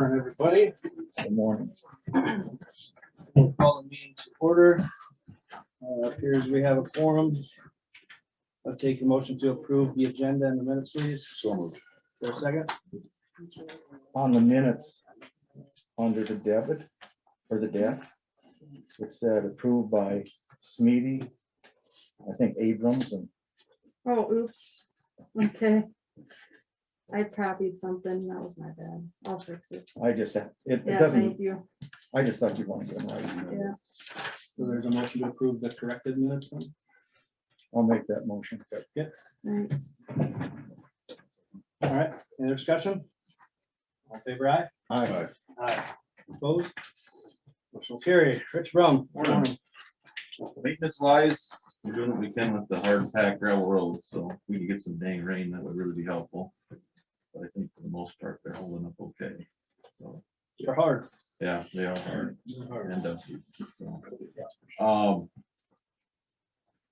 Everybody, Good morning. call the meeting to order. Appears we have a quorum. I'll take a motion to approve the agenda and the minutes, please. So moved. For a second, On the minutes, under the debit or the debt, it said approved by Smeedy, I think Abrams, and Oh, oops. Okay. I copied something. That was my bad. I'll fix it. I just, it Yeah, doesn't, thank you. I just thought you wanted to know. Yeah. so there's a motion to approve the corrected minutes then. I'll make that motion. Thanks. All right, any other discussion? All in favor, aye? Aye. Aye. Opposed? Motion will carry. Rich Brum. Morning. Maintenance wise, we're doing what we can with the hard packed gravel roads, so if we can get some dang rain, that would really be helpful. But I think for the most part, they're holding up okay. So, You're hard. yeah, they are hard Hard. and dusty. So,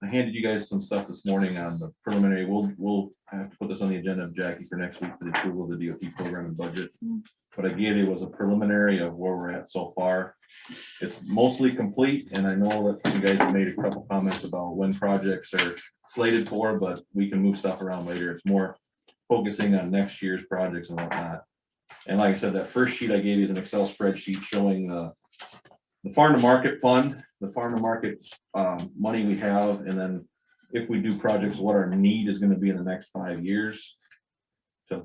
I handed you guys some stuff this morning on the preliminary. We'll have to put this on the agenda of Jackie for next week for the approval of the DOT program and budget. What I gave you was a preliminary of where we're at so far. It's mostly complete, and I know that you guys have made a couple comments about when projects are slated for, but we can move stuff around later. It's more focusing on next year's projects and whatnot. And like I said, that first sheet I gave you is an Excel spreadsheet showing the farm to market fund, the farm to market money we have, and then if we do projects, what our need is gonna be in the next 5 years. Till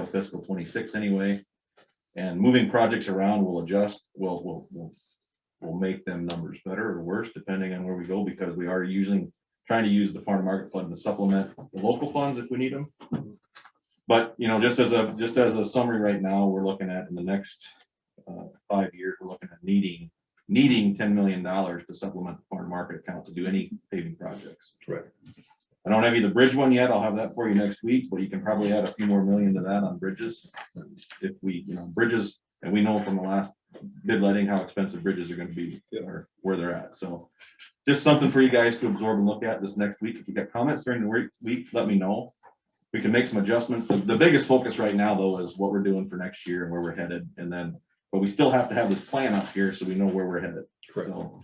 fiscal 26 anyway. And moving projects around will adjust, we'll make them numbers better or worse, depending on where we go, because we are trying to use the farm to market fund to supplement the local funds if we need them. But, you know, just as a summary right now, we're looking at in the next 5 years, we're looking at needing $10 million to supplement the farm market account to do any paving projects. Right. I don't have you the bridge one yet. I'll have that for you next week, but you can probably add a few more million to that on bridges. If we, bridges, and we know from the last bid letting how expensive bridges are gonna be or where they're at. So just something for you guys to absorb and look at this next week. If you got comments during the week, let me know. We can make some adjustments. The biggest focus right now though is what we're doing for next year and where we're headed. And then, but we still have to have this plan up here so we know where we're headed. Correct. So,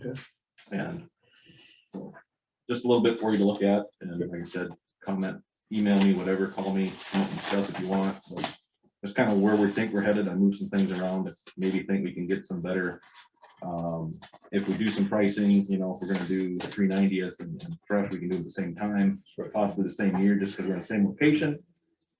and so just a little bit for you to look at. And like I said, comment, email me, whatever, call me, come up and discuss if you want. But that's kind of where we think we're headed. I moved some things around that maybe think we can get some better. If we do some pricing, if we're gonna do 390th and fresh, we can do it at the same time, possibly the same year, just because we're in the same location.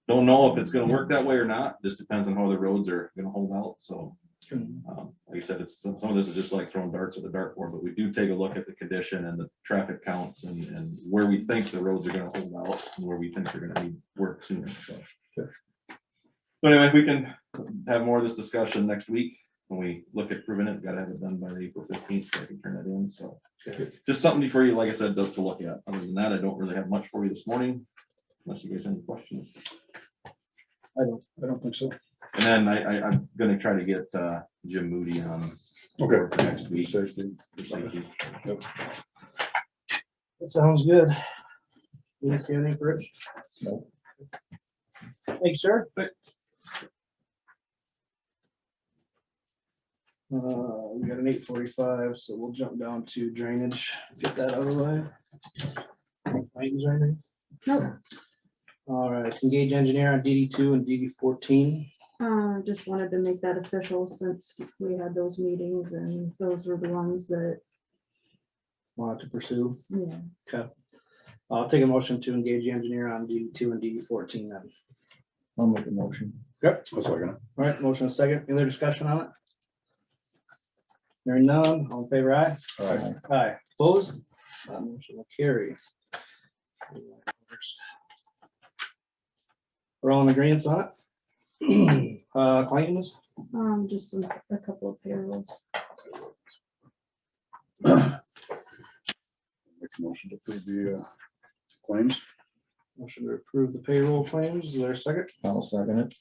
Don't know if it's gonna work that way or not. Just depends on how the roads are gonna hold out. So like I said, some of this is just like throwing darts at the dartboard, but we do take a look at the condition and the traffic counts and where we think the roads are gonna hold out and where we think they're gonna need work sooner. So anyway, we can have more of this discussion next week when we look at proving it. Gotta have it done by April 15th so I can turn it in. So just something for you, like I said, to look at. Other than that, I don't really have much for you this morning, unless you guys have any questions. I don't think so. And then I'm gonna try to get Jim Moody on for next week. Thank you. That sounds good. You guys see anything for Rich? No. Thank you, sir. We got an 8:45, so we'll jump down to drainage, get that out of the way. Items or anything? Nope. All right, engage engineer on DD2 and DD14. Just wanted to make that official since we had those meetings and those were the ones that, Want to pursue. yeah. Okay. I'll take a motion to engage the engineer on DD2 and DD14 then. I'll make a motion. Yep. I'll second it. All right, motion a second. Any other discussion on it? Hearing none, all in favor, aye? Aye. Aye. Opposed? That motion will carry. We're all in agreement on it? Claims? Just a couple of payrolls. Make a motion to approve the claims. Motion to approve the payroll claims. Is there a second? I'll second it.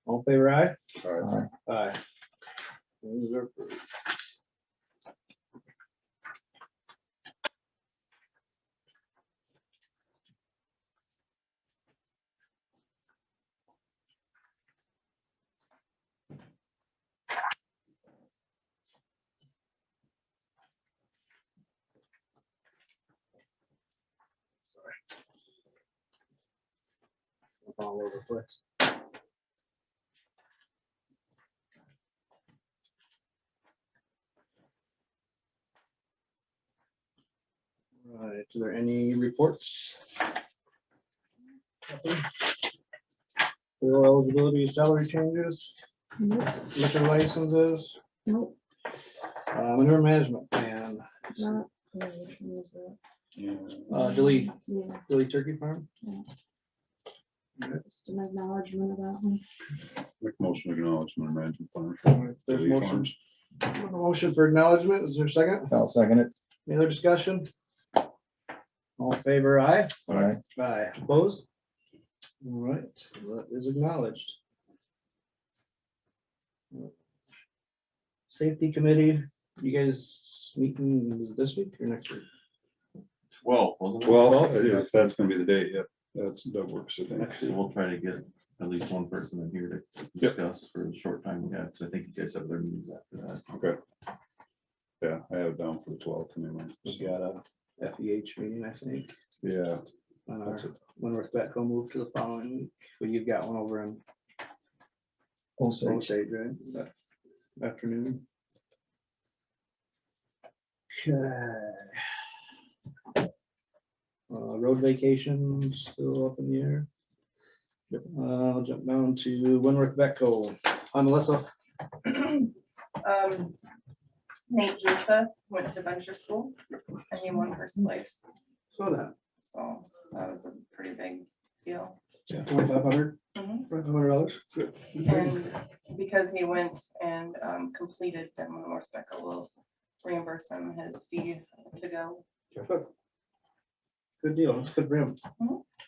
All in favor, aye? All right. Aye. Aye. Those are approved. all over the place. Right, are there any reports? Nothing? Payroll eligibility, salary changes, Nope, liquor licenses, nope, manure management plan, not, oh, which one was that? delete Yeah, turkey farm. just an acknowledgement of that one. Make motion to acknowledge my management plan. There's Delete motion, farms. motion for acknowledgement. Is there a second? I'll second it. Any other discussion? All in favor, aye? All right. Aye, opposed? All right, that is acknowledged. Safety committee, you guys meeting is it this week or next week? 12, wasn't it? Well, if that's gonna be the date, yep, that works, I think. Actually, we'll try to get at least one person in here to Yep. discuss for the short time we have, because I think you guys have their meetings after that. Okay. Yeah, I have it down for the 12th anyway. We got a FEH meeting, I think. Yeah, On our, That's it. when Rebecca moved to the following week, but you've got one over in Osage. Osage, right, that afternoon. Okay. Road vacation still up in the air. I'll jump down to Winworth Betco. Hi, Melissa. Nate Joseph went to venture school and he won first place. So that, So that was a pretty big deal. $2,500, Mhm. $500. Good. And because he went and completed, then North Becca will reimburse him his fee to go. Good deal. That's good for him. I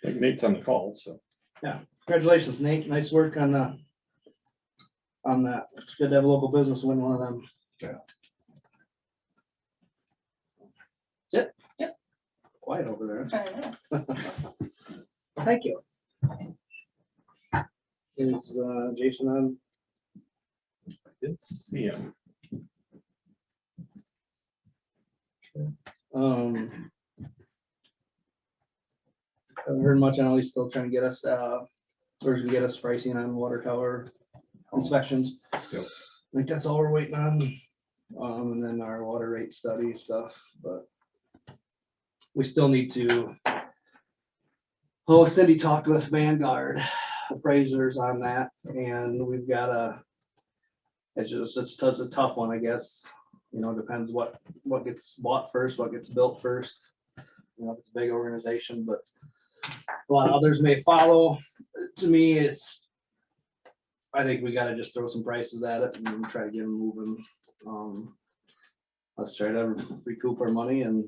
think Nate's on the call, so. Congratulations, Nate. Nice work on that. It's good to have a local business win one of them. Yeah. That's it? Yep. Quiet over there. I know. Thank you. Is Jason on? Didn't see him. Haven't heard much. I know he's still trying to get us, or he's gonna get us pricing on water tower inspections. Yep. I think that's all we're waiting on. And then our water rate study stuff, but we still need to. Oh, Cindy talked with Vanguard appraisers on that, and we've got it's a tough one, I guess. You know, depends what gets bought first, what gets built first. You know, if it's a big organization, but a lot of others may follow. To me, I think we gotta just throw some prices at it and try to get them moving. Let's try to recoup our money and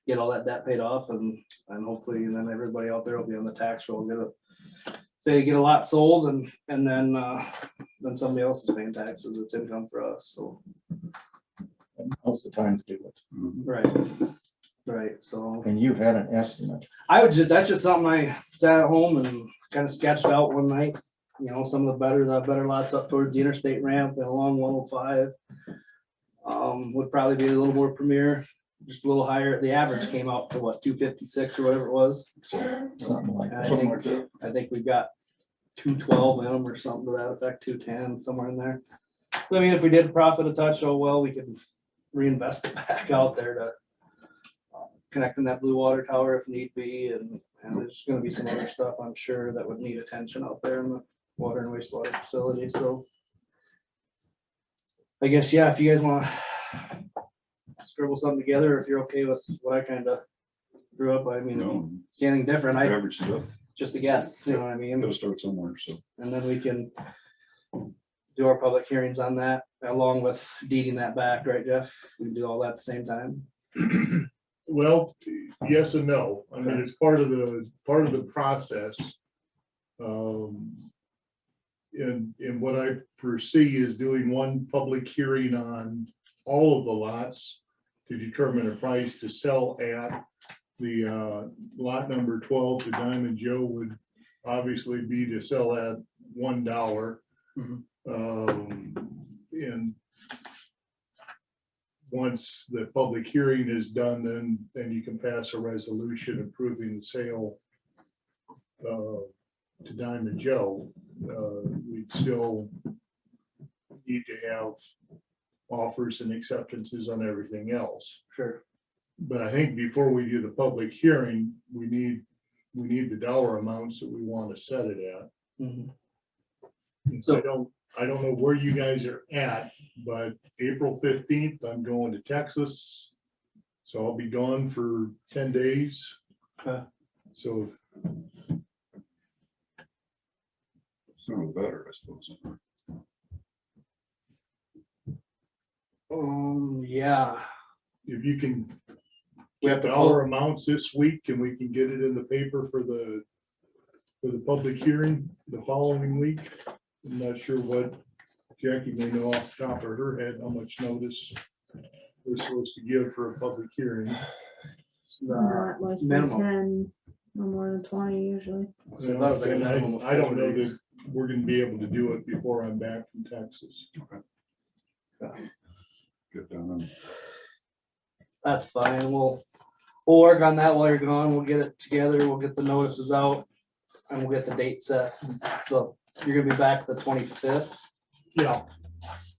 get all that debt paid off and hopefully then everybody out there will be on the tax roll, get a lot sold and then somebody else is paying taxes. It's income for us, so. Now's the time to do it. Right, so. And you had an estimate. That's just something I sat at home and kind of sketched out one night. You know, some of the better lots up towards the interstate ramp and along 105. Would probably be a little more premier, just a little higher. The average came out to what, 256 or whatever it was. Something like And that. I think we've got 212 in them or something to that effect, 210, somewhere in there. I mean, if we did profit a touch, oh well, we could reinvest it back out there to connecting that blue water tower if need be, and there's gonna be some other stuff, I'm sure, that would need attention out there in the water and wastewater facility, so. I guess, yeah, if you guys wanna scribble something together, if you're okay with what I kinda grew up, I mean, if you No, see anything different, I, average is up. just a guess, you know what I mean? Gotta start somewhere, so. And then we can do our public hearings on that, along with deeding that back, right, Jeff? We can do all that at the same time. Well, yes and no. I mean, it's part of the process. And what I foresee is doing one public hearing on all of the lots to determine a price to sell at. The lot number 12 to Diamond Joe would obviously be to sell at $1. And once the public hearing is done, then you can pass a resolution approving the sale to Diamond Joe, we'd still need to have offers and acceptances on everything else. Sure. But I think before we do the public hearing, we need the dollar amounts that we want to set it at. Mhm. And so I don't know where you guys are at, but April 15th, I'm going to Texas. So I'll be gone for 10 days. Okay. So Sooner the better, I suppose. Yeah, if you can we have get to dollar pull, amounts this week and we can get it in the paper for the public hearing the following week. I'm not sure what Jackie may know off the top of her head, how much notice we're supposed to give for a public hearing. Not less than minimum. 10, no more than 20 usually. So that was like a And minimum of I don't 40 know days. that we're gonna be able to do it before I'm back from Texas. Get done. That's fine. We'll work on that while you're gone. We'll get it together. We'll get the notices out and we'll get the date set. So you're gonna be back the 25th. Yeah,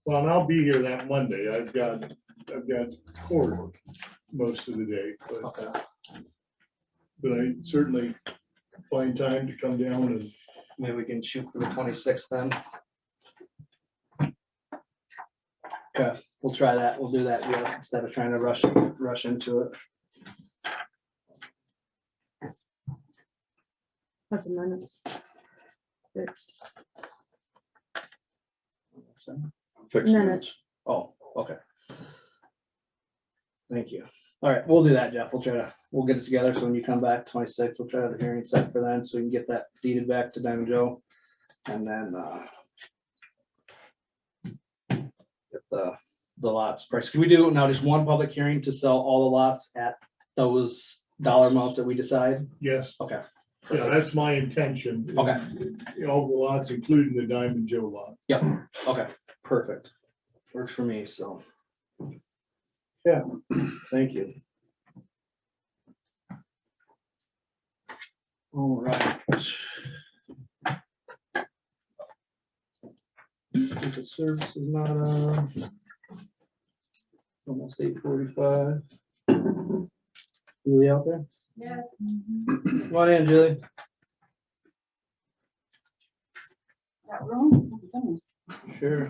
well, and I'll be here that Monday. I've got court most of the day, Okay. but I certainly find time to come down and Maybe we can shoot for the 26th then. Okay, we'll try that. We'll do that, yeah, instead of trying to rush into it. That's a minutes. Fixed. Fix it. Minutes. Oh, okay. Thank you. All right, we'll do that, Jeff. We'll get it together. So when you come back 26th, we'll try to have the hearing set for then, so we can get that deeded back to Diamond Joe. And then get the lots price. Can we do now just one public hearing to sell all the lots at those dollar amounts that we decide? yes, Okay, yeah, that's my intention. Okay. You know, all the lots, including the Diamond Joe lot. yep, okay, perfect. Works for me, so. Yeah, thank you. All right. The service is not on. Almost 8:45. Julie out there? Yes. Come on in, Julie. That room? Oh, my goodness. Sure.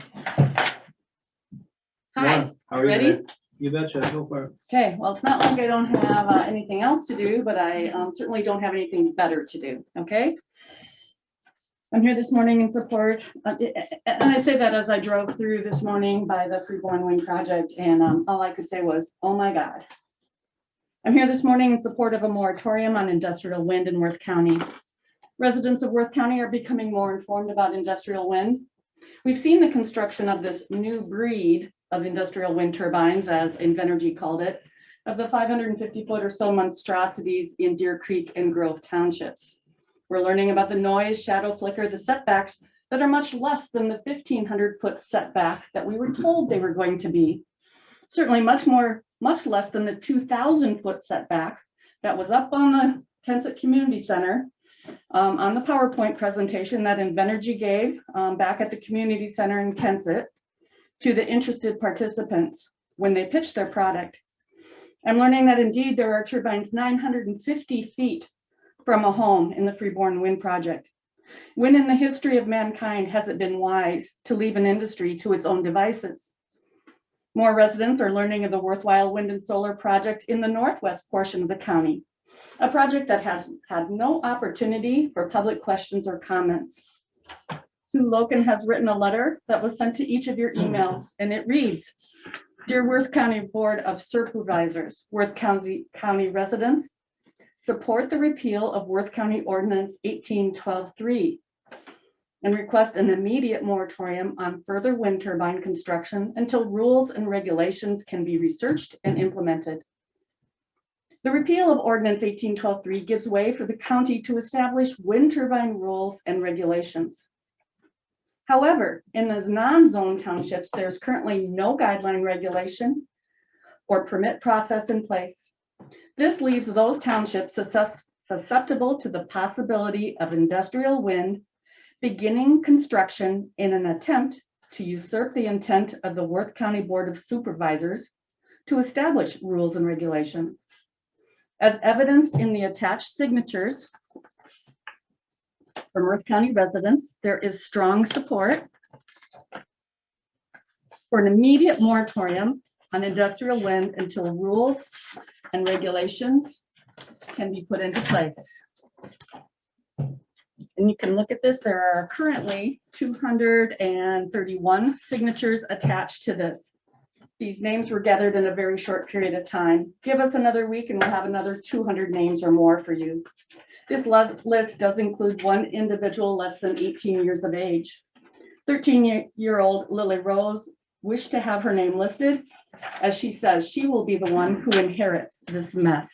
Hi, How are you ready? today? You betcha, go for it. Okay, well, it's not like I don't have anything else to do, but I certainly don't have anything better to do, okay? I'm here this morning in support, and I say that as I drove through this morning by the Freeborn Wind Project, and all I could say was, oh my God. I'm here this morning in support of a moratorium on industrial wind in Worth County. Residents of Worth County are becoming more informed about industrial wind. We've seen the construction of this new breed of industrial wind turbines, as Invenergy called it, of the 550-foot or so monstrosities in Deer Creek and Grove Townships. We're learning about the noise, shadow flicker, the setbacks that are much less than the 1,500-foot setback that we were told they were going to be. Certainly much less than the 2,000-foot setback that was up on the Kensett Community Center on the PowerPoint presentation that Invenergy gave back at the Community Center in Kensett to the interested participants when they pitched their product. I'm learning that indeed there are turbines 950 feet from a home in the Freeborn Wind Project. When in the history of mankind has it been wise to leave an industry to its own devices? More residents are learning of the worthwhile wind and solar project in the northwest portion of the county, a project that has had no opportunity for public questions or comments. Sue Loken has written a letter that was sent to each of your emails, and it reads, Dear Worth County Board of Supervisors, Worth County residents, support the repeal of Worth County Ordinance 1812-3 and request an immediate moratorium on further wind turbine construction until rules and regulations can be researched and implemented. The repeal of Ordinance 1812-3 gives way for the county to establish wind turbine rules and regulations. However, in the non-zone townships, there's currently no guideline regulation or permit process in place. This leaves those townships susceptible to the possibility of industrial wind beginning construction in an attempt to usurp the intent of the Worth County Board of Supervisors to establish rules and regulations. As evidenced in the attached signatures from Worth County residents, there is strong support for an immediate moratorium on industrial wind until rules and regulations can be put into place. And you can look at this. There are currently 231 signatures attached to this. These names were gathered in a very short period of time. Give us another week and we'll have another 200 names or more for you. This list does include one individual less than 18 years of age. 13-year-old Lily Rose wished to have her name listed, as she says she will be the one who inherits this mess.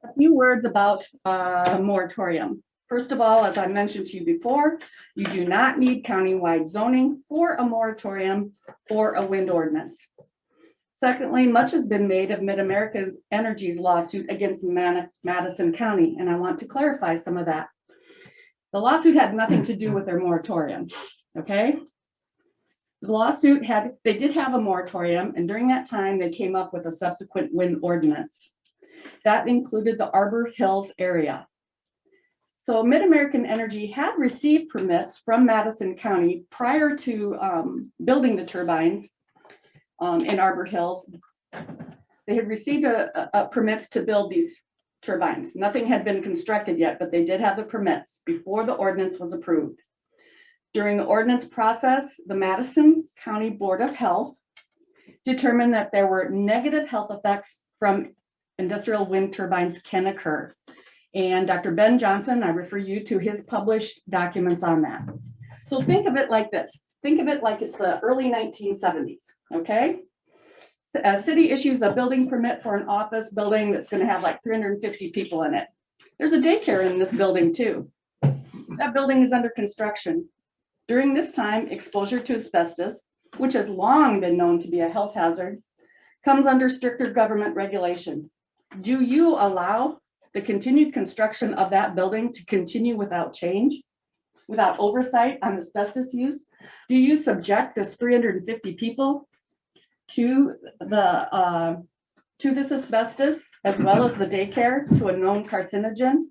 A few words about moratorium. First of all, as I mentioned to you before, you do not need countywide zoning for a moratorium or a wind ordinance. Secondly, much has been made of Mid-America Energy's lawsuit against Madison County, and I want to clarify some of that. The lawsuit had nothing to do with their moratorium, okay? The lawsuit they did have a moratorium, and during that time, they came up with a subsequent wind ordinance. That included the Arbor Hills area. So Mid-American Energy had received permits from Madison County prior to building the turbines in Arbor Hills. They had received permits to build these turbines. Nothing had been constructed yet, but they did have the permits before the ordinance was approved. During the ordinance process, the Madison County Board of Health determined that there were negative health effects from industrial wind turbines can occur. And Dr. Ben Johnson, I refer you to his published documents on that. So think of it like this. Think of it like it's the early 1970s, okay? A city issues a building permit for an office building that's gonna have like 350 people in it. There's a daycare in this building too. That building is under construction. During this time, exposure to asbestos, which has long been known to be a health hazard, comes under stricter government regulation. Do you allow the continued construction of that building to continue without change, without oversight on asbestos use? Do you subject this 350 people to this asbestos, as well as the daycare, to a known carcinogen?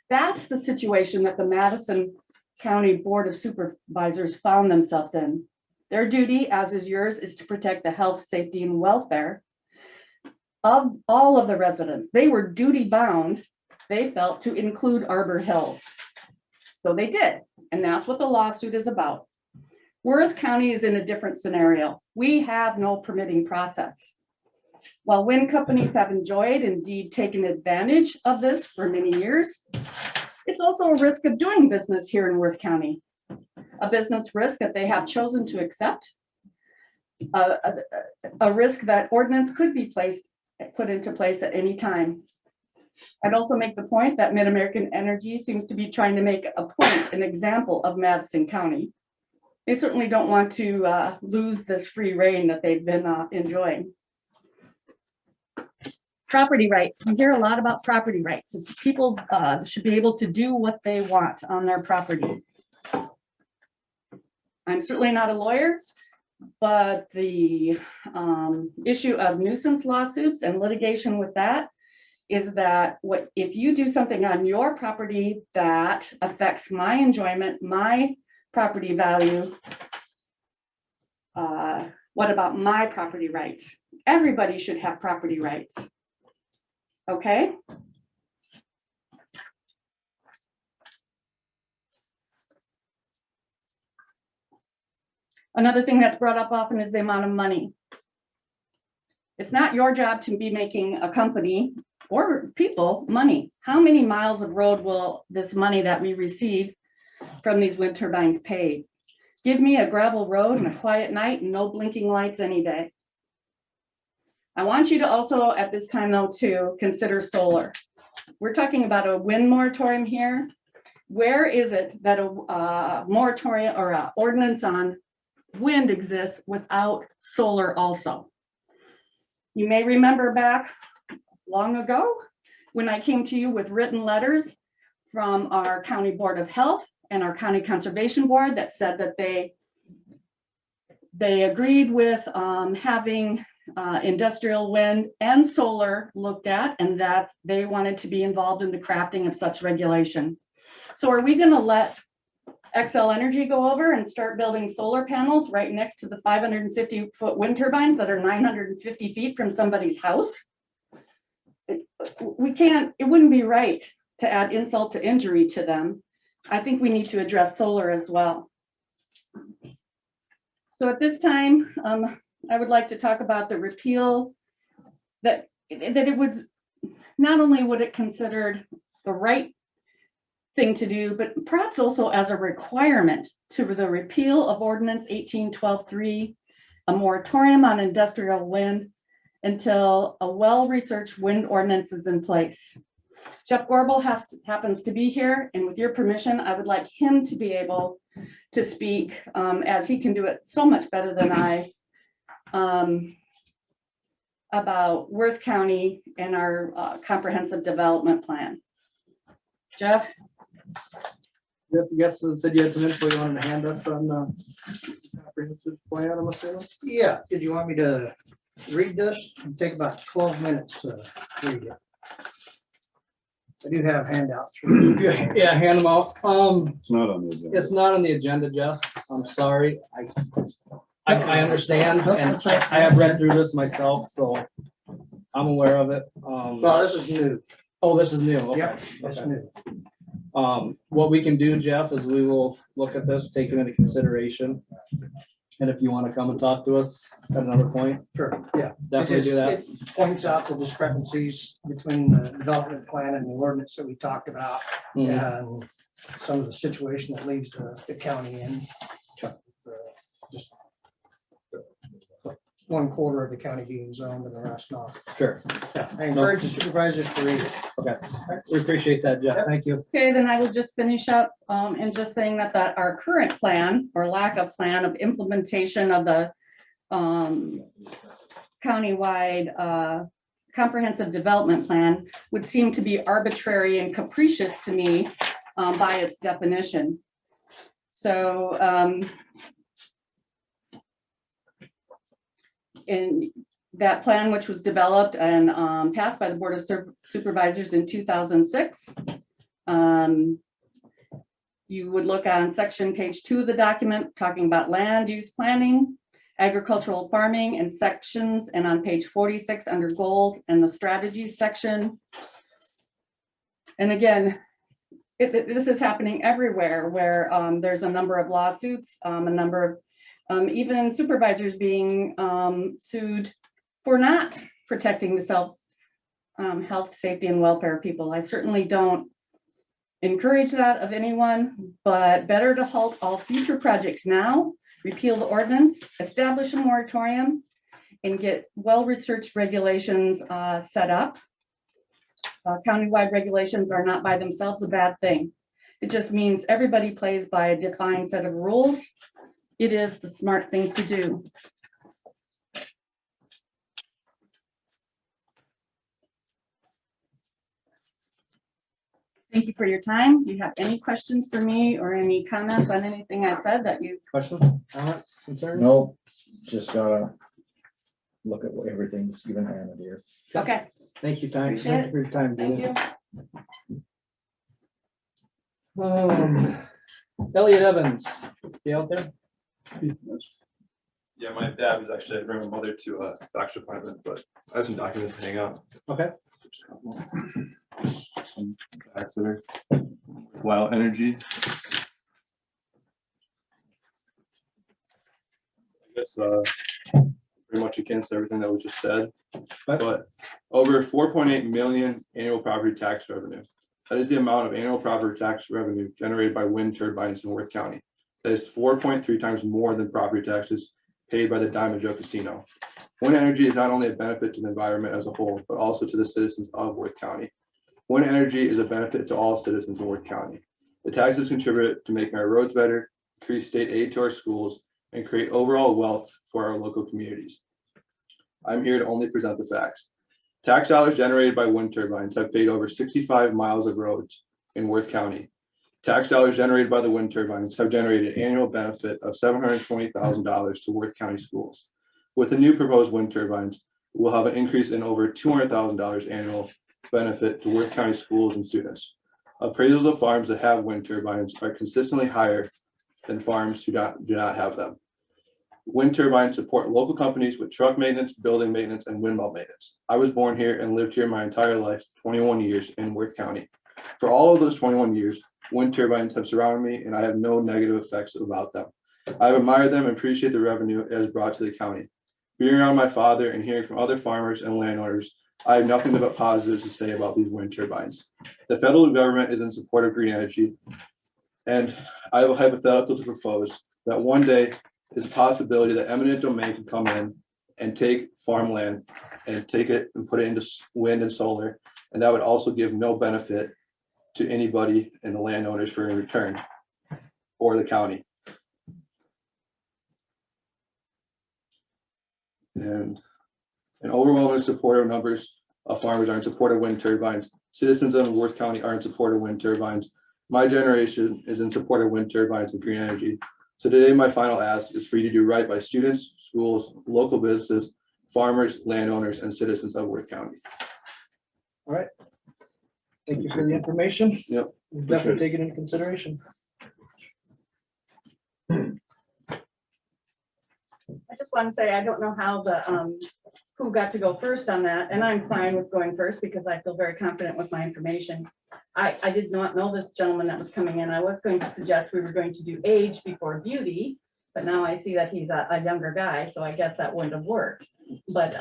That's the situation that the Madison County Board of Supervisors found themselves in. Their duty, as is yours, is to protect the health, safety, and welfare of all of the residents. They were duty bound, they felt, to include Arbor Hills. So they did, and that's what the lawsuit is about. Worth County is in a different scenario. We have no permitting process. While wind companies have enjoyed, indeed taken advantage of this for many years, it's also a risk of doing business here in Worth County. A business risk that they have chosen to accept. A risk that ordinance could be put into place at any time. I'd also make the point that Mid-American Energy seems to be trying to make an example of Madison County. They certainly don't want to lose this free reign that they've been enjoying. Property rights. We hear a lot about property rights. It's people should be able to do what they want on their property. I'm certainly not a lawyer, but the issue of nuisance lawsuits and litigation with that is that if you do something on your property that affects my enjoyment, my property value, what about my property rights? Everybody should have property rights. Okay? Another thing that's brought up often is the amount of money. It's not your job to be making a company or people money. How many miles of road will this money that we receive from these wind turbines pay? Give me a gravel road and a quiet night and no blinking lights any day. I want you to also, at this time though, to consider solar. We're talking about a wind moratorium here. Where is it that a moratorium or an ordinance on wind exists without solar also? You may remember back long ago, when I came to you with written letters from our County Board of Health and our County Conservation Board that said that they agreed with having industrial wind and solar looked at, and that they wanted to be involved in the crafting of such regulation. So are we gonna let XL Energy go over and start building solar panels right next to the 550-foot wind turbines that are 950 feet from somebody's house? We can't, it wouldn't be right to add insult to injury to them. I think we need to address solar as well. So at this time, I would like to talk about the repeal that it would, not only would it considered the right thing to do, but perhaps also as a requirement to the repeal of ordinance 1812-3, a moratorium on industrial wind until a well-researched wind ordinance is in place. Jeff Gorbel happens to be here, and with your permission, I would like him to be able to speak, as he can do it so much better than I, about Worth County and our comprehensive development plan. Jeff? You said you had some info you wanted to hand us on the comprehensive plan, I'm assuming? Yeah, did you want me to read this? It'll take about 12 minutes to read it. I do have handouts. Yeah, hand them out. It's not on the agenda. It's not on the agenda, Jeff. I'm sorry. I understand, and I have read through this myself, so I'm aware of it. Well, this is new. Oh, this is new. Okay. Yep, it's Okay. new. What we can do, Jeff, is we will look at this, take it into consideration. And if you want to come and talk to us at another point, Sure, yeah. definitely do that. It points out the discrepancies between the development plan and the ordinance that we talked about, Mhm. and some of the situation that leaves the county in. Just one quarter of the county being zoned and the rest not. Sure. Yeah, I encourage the supervisors to read it. Okay. We appreciate that, Jeff. Thank you. Okay, then I will just finish up and just saying that our current plan or lack of plan of implementation of the countywide comprehensive development plan would seem to be arbitrary and capricious to me by its definition. So in that plan, which was developed and passed by the Board of Supervisors in 2006, you would look on section page 2 of the document talking about land use planning, agricultural farming and sections, and on page 46 under goals and the strategies section. And again, this is happening everywhere where there's a number of lawsuits, a number of even supervisors being sued for not protecting the health, safety, and welfare of people. I certainly don't encourage that of anyone, but better to halt all future projects now, repeal the ordinance, establish a moratorium, and get well-researched regulations set up. Countywide regulations are not by themselves a bad thing. It just means everybody plays by a defined set of rules. It is the smart thing to do. Thank you for your time. Do you have any questions for me or any comments on anything I said that you? Questions, comments, concerns? No, just gotta look at what everything's given handed here. Okay, Thank you, time. Appreciate Thank you for your time, thank Julie. you. Elliot Evans, you out there? Yeah, my dad was actually bringing my mother to a doctor's appointment, but I have some documents to hang out. Okay. Some facts that are Wild Energy. I guess pretty much against everything that was just said, but over 4.8 million annual property tax revenue. That is the amount of annual property tax revenue generated by wind turbines in Worth County. That is 4.3 times more than property taxes paid by the Diamond Joe Casino. Wind energy is not only a benefit to the environment as a whole, but also to the citizens of Worth County. Wind energy is a benefit to all citizens in Worth County. The taxes contribute to making our roads better, increase state aid to our schools, and create overall wealth for our local communities. I'm here to only present the facts. Tax dollars generated by wind turbines have paid over 65 miles of roads in Worth County. Tax dollars generated by the wind turbines have generated an annual benefit of $720,000 to Worth County schools. With the new proposed wind turbines, we'll have an increase in over $200,000 annual benefit to Worth County schools and students. Appraisals of farms that have wind turbines are consistently higher than farms who do not have them. Wind turbines support local companies with truck maintenance, building maintenance, and windmill maintenance. I was born here and lived here my entire life, 21 years in Worth County. For all of those 21 years, wind turbines have surrounded me and I have no negative effects about them. I've admired them and appreciate the revenue it has brought to the county. Being around my father and hearing from other farmers and landowners, I have nothing but positives to say about these wind turbines. The federal government is in support of green energy, and I have a hypothetical to propose that one day is a possibility that eminent domain can come in and take farmland and take it and put it into wind and solar, and that would also give no benefit to anybody and the landowners for in return, or the county. And an overwhelming support of numbers of farmers are in support of wind turbines. Citizens of Worth County are in support of wind turbines. My generation is in support of wind turbines and green energy. So today, my final ask is for you to do right by students, schools, local businesses, farmers, landowners, and citizens of Worth County. All right. Thank you for the information. Yep. We'll definitely take it into consideration. I just want to say, I don't know how who got to go first on that, and I'm fine with going first because I feel very confident with my information. I did not know this gentleman that was coming in. I was going to suggest we were going to do age before beauty, but now I see that he's a younger guy, so I guess that wouldn't have worked. But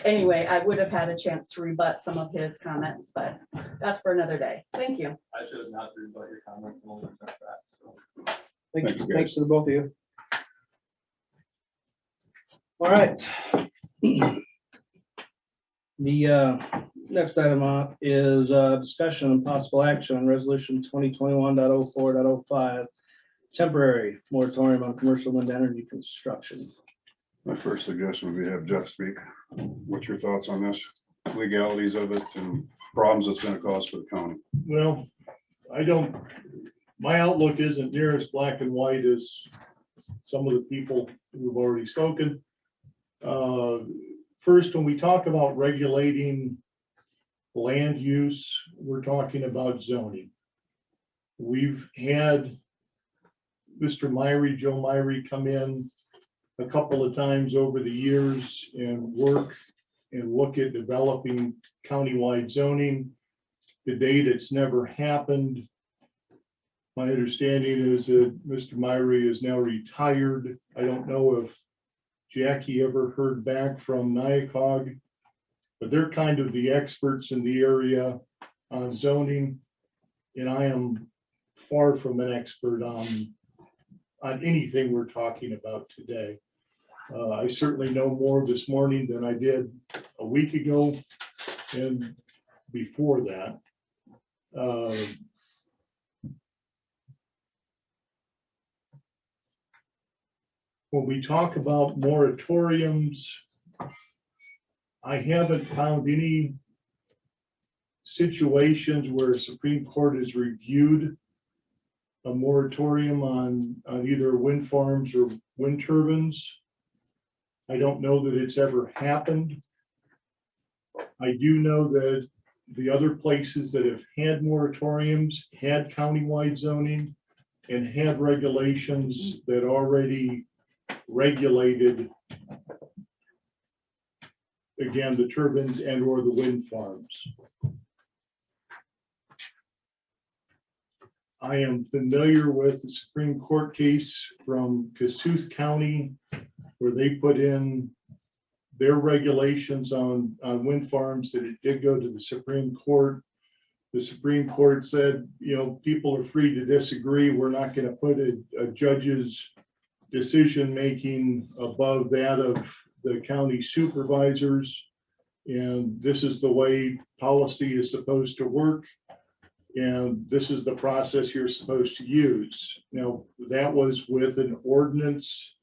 anyway, I would have had a chance to rebut some of his comments, but that's for another day. Thank you. I chose not to rebut your comments. Thank you, guys. Thanks to the both of you. All right. The next item up is discussion and possible action on resolution 2021.04.05, temporary moratorium on commercial wind energy construction. My first suggestion would be have Jeff speak. What's your thoughts on this? Legalities of it and problems it's gonna cause for the county? Well, my outlook isn't near as black and white as some of the people who've already spoken. First, when we talk about regulating land use, we're talking about zoning. We've had Mr. Myrie, Joe Myrie, come in a couple of times over the years and work and look at developing countywide zoning. To date, it's never happened. My understanding is that Mr. Myrie is now retired. I don't know if Jackie ever heard back from Nyakog, but they're kind of the experts in the area on zoning. And I am far from an expert on anything we're talking about today. I certainly know more this morning than I did a week ago and before that. When we talk about moratoriums, I haven't found any situations where a Supreme Court has reviewed a moratorium on either wind farms or wind turbines. I don't know that it's ever happened. I do know that the other places that have had moratoriums had countywide zoning and had regulations that already regulated, again, the turbines and or the wind farms. I am familiar with the Supreme Court case from Kossuth County where they put in their regulations on wind farms, that it did go to the Supreme Court. The Supreme Court said, you know, people are free to disagree. We're not going to put a judge's decision-making above that of the county supervisors. And this is the way policy is supposed to work. And this is the process you're supposed to use. Now, that was with an ordinance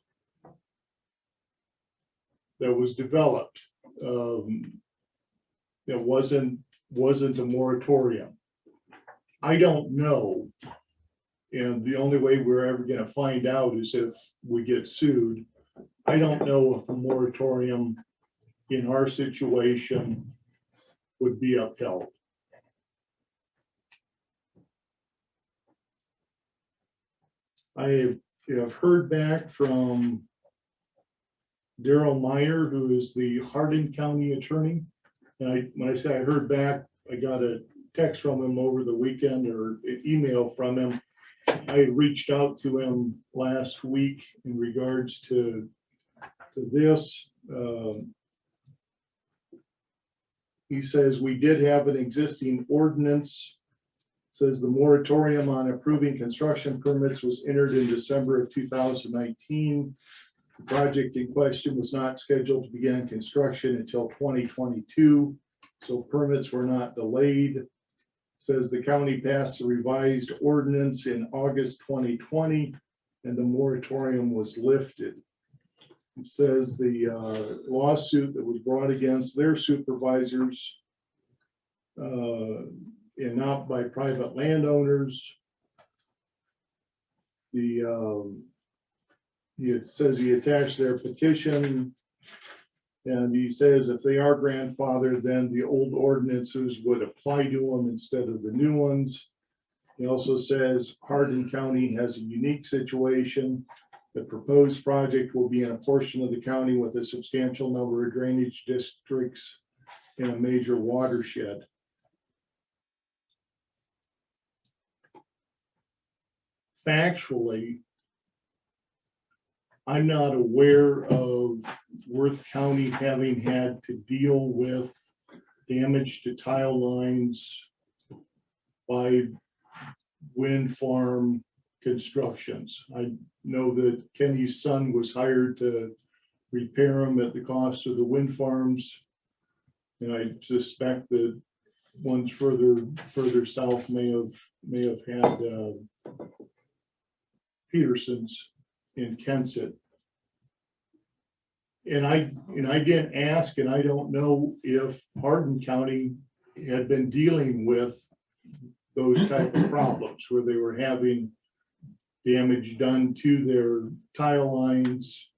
that was developed. it wasn't a moratorium. I don't know. And the only way we're ever gonna find out is if we get sued. I don't know if a moratorium in our situation would be upheld. I have heard back from Daryl Meyer, who is the Hardin County attorney. And when I say I heard back, I got a text from him over the weekend or an email from him. I had reached out to him last week in regards to this. He says we did have an existing ordinance. Says the moratorium on approving construction permits was entered in December of 2019. The project in question was not scheduled to begin construction until 2022, so permits were not delayed. Says the county passed a revised ordinance in August 2020, and the moratorium was lifted. It says the lawsuit that was brought against their supervisors and not by private landowners. It says he attached their petition, and he says if they are grandfathered, then the old ordinances would apply to them instead of the new ones. He also says Hardin County has a unique situation. The proposed project will be in a portion of the county with a substantial number of drainage districts and a major watershed. Factually, I'm not aware of Worth County having had to deal with damage to tile lines by wind farm constructions. I know that Kenny's son was hired to repair them at the cost of the wind farms. And I suspect that ones further south may have had Peterson's in Kensett. And I didn't ask, and I don't know if Hardin County had been dealing with those type of problems where they were having damage done to their tile lines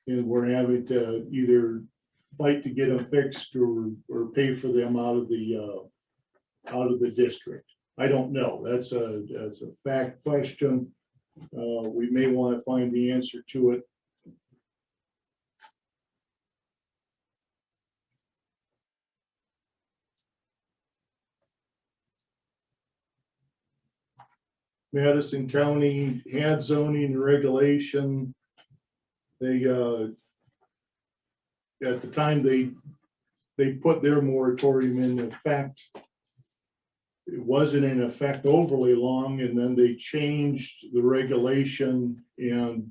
and were having to either fight to get them fixed or pay for them out of the district. I don't know. That's a fact question. We may want to find the answer to it. Madison County had zoning and regulation. They at the time they put their moratorium in effect. It wasn't in effect overly long, and then they changed the regulation and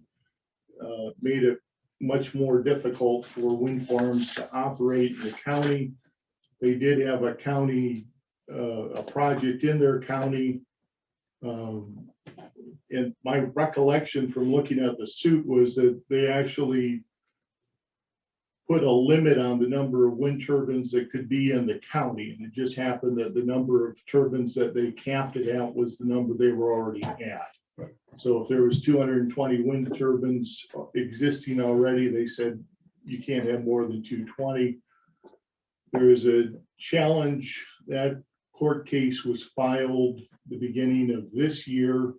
made it much more difficult for wind farms to operate in the county. They did have a county, a project in their county. And my recollection from looking at the suit was that they actually put a limit on the number of wind turbines that could be in the county. And it just happened that the number of turbines that they capped it out was the number they were already at. So if there was 220 wind turbines existing already, they said you can't have more than 220. There is a challenge. That court case was filed the beginning of this year.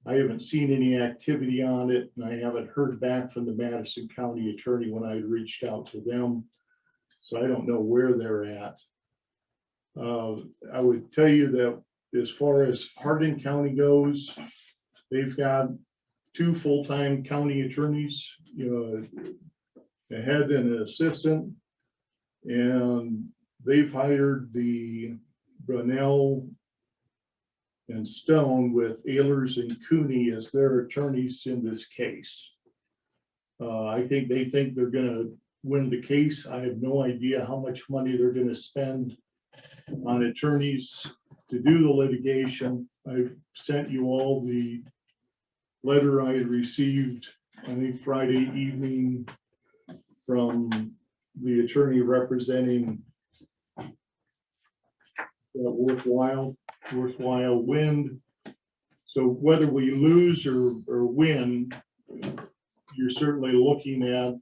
I haven't seen any activity on it, and I haven't heard back from the Madison County attorney when I reached out to them. So I don't know where they're at. I would tell you that as far as Hardin County goes, they've got 2 full-time county attorneys, a head and an assistant, and they've hired the Brunel and Stone with Ehlers and Cooney as their attorneys in this case. I think they think they're gonna win the case. I have no idea how much money they're gonna spend on attorneys to do the litigation. I've sent you all the letter I had received, I think Friday evening, from the attorney representing worthwhile wind. So whether we lose or win, you're certainly looking at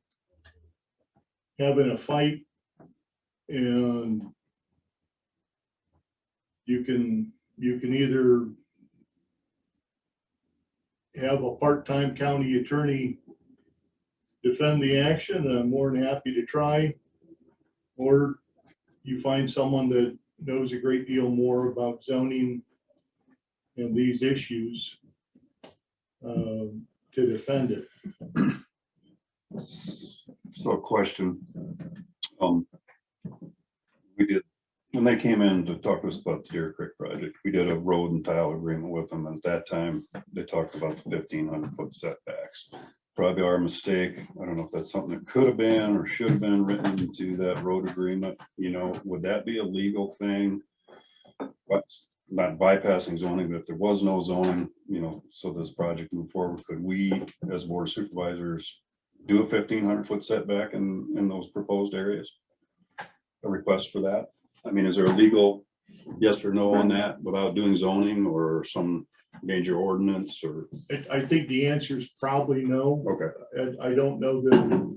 having a fight, and you can either have a part-time county attorney defend the action, and I'm more than happy to try, or you find someone that knows a great deal more about zoning and these issues to defend it. So a question. We did, when they came in to talk to us about the Deer Creek project, we did a road and tile agreement with them. At that time, they talked about the 1,500-foot setbacks. Probably our mistake. I don't know if that's something that could have been or should have been written into that road agreement. You know, would that be a legal thing? But not bypassing zoning, but if there was no zoning, you know, so this project moved forward, could we, as board of supervisors, do a 1,500-foot setback in those proposed areas? A request for that? I mean, is there a legal yes or no on that without doing zoning or some major ordinance or? I think the answer is probably no. Okay. I don't know that,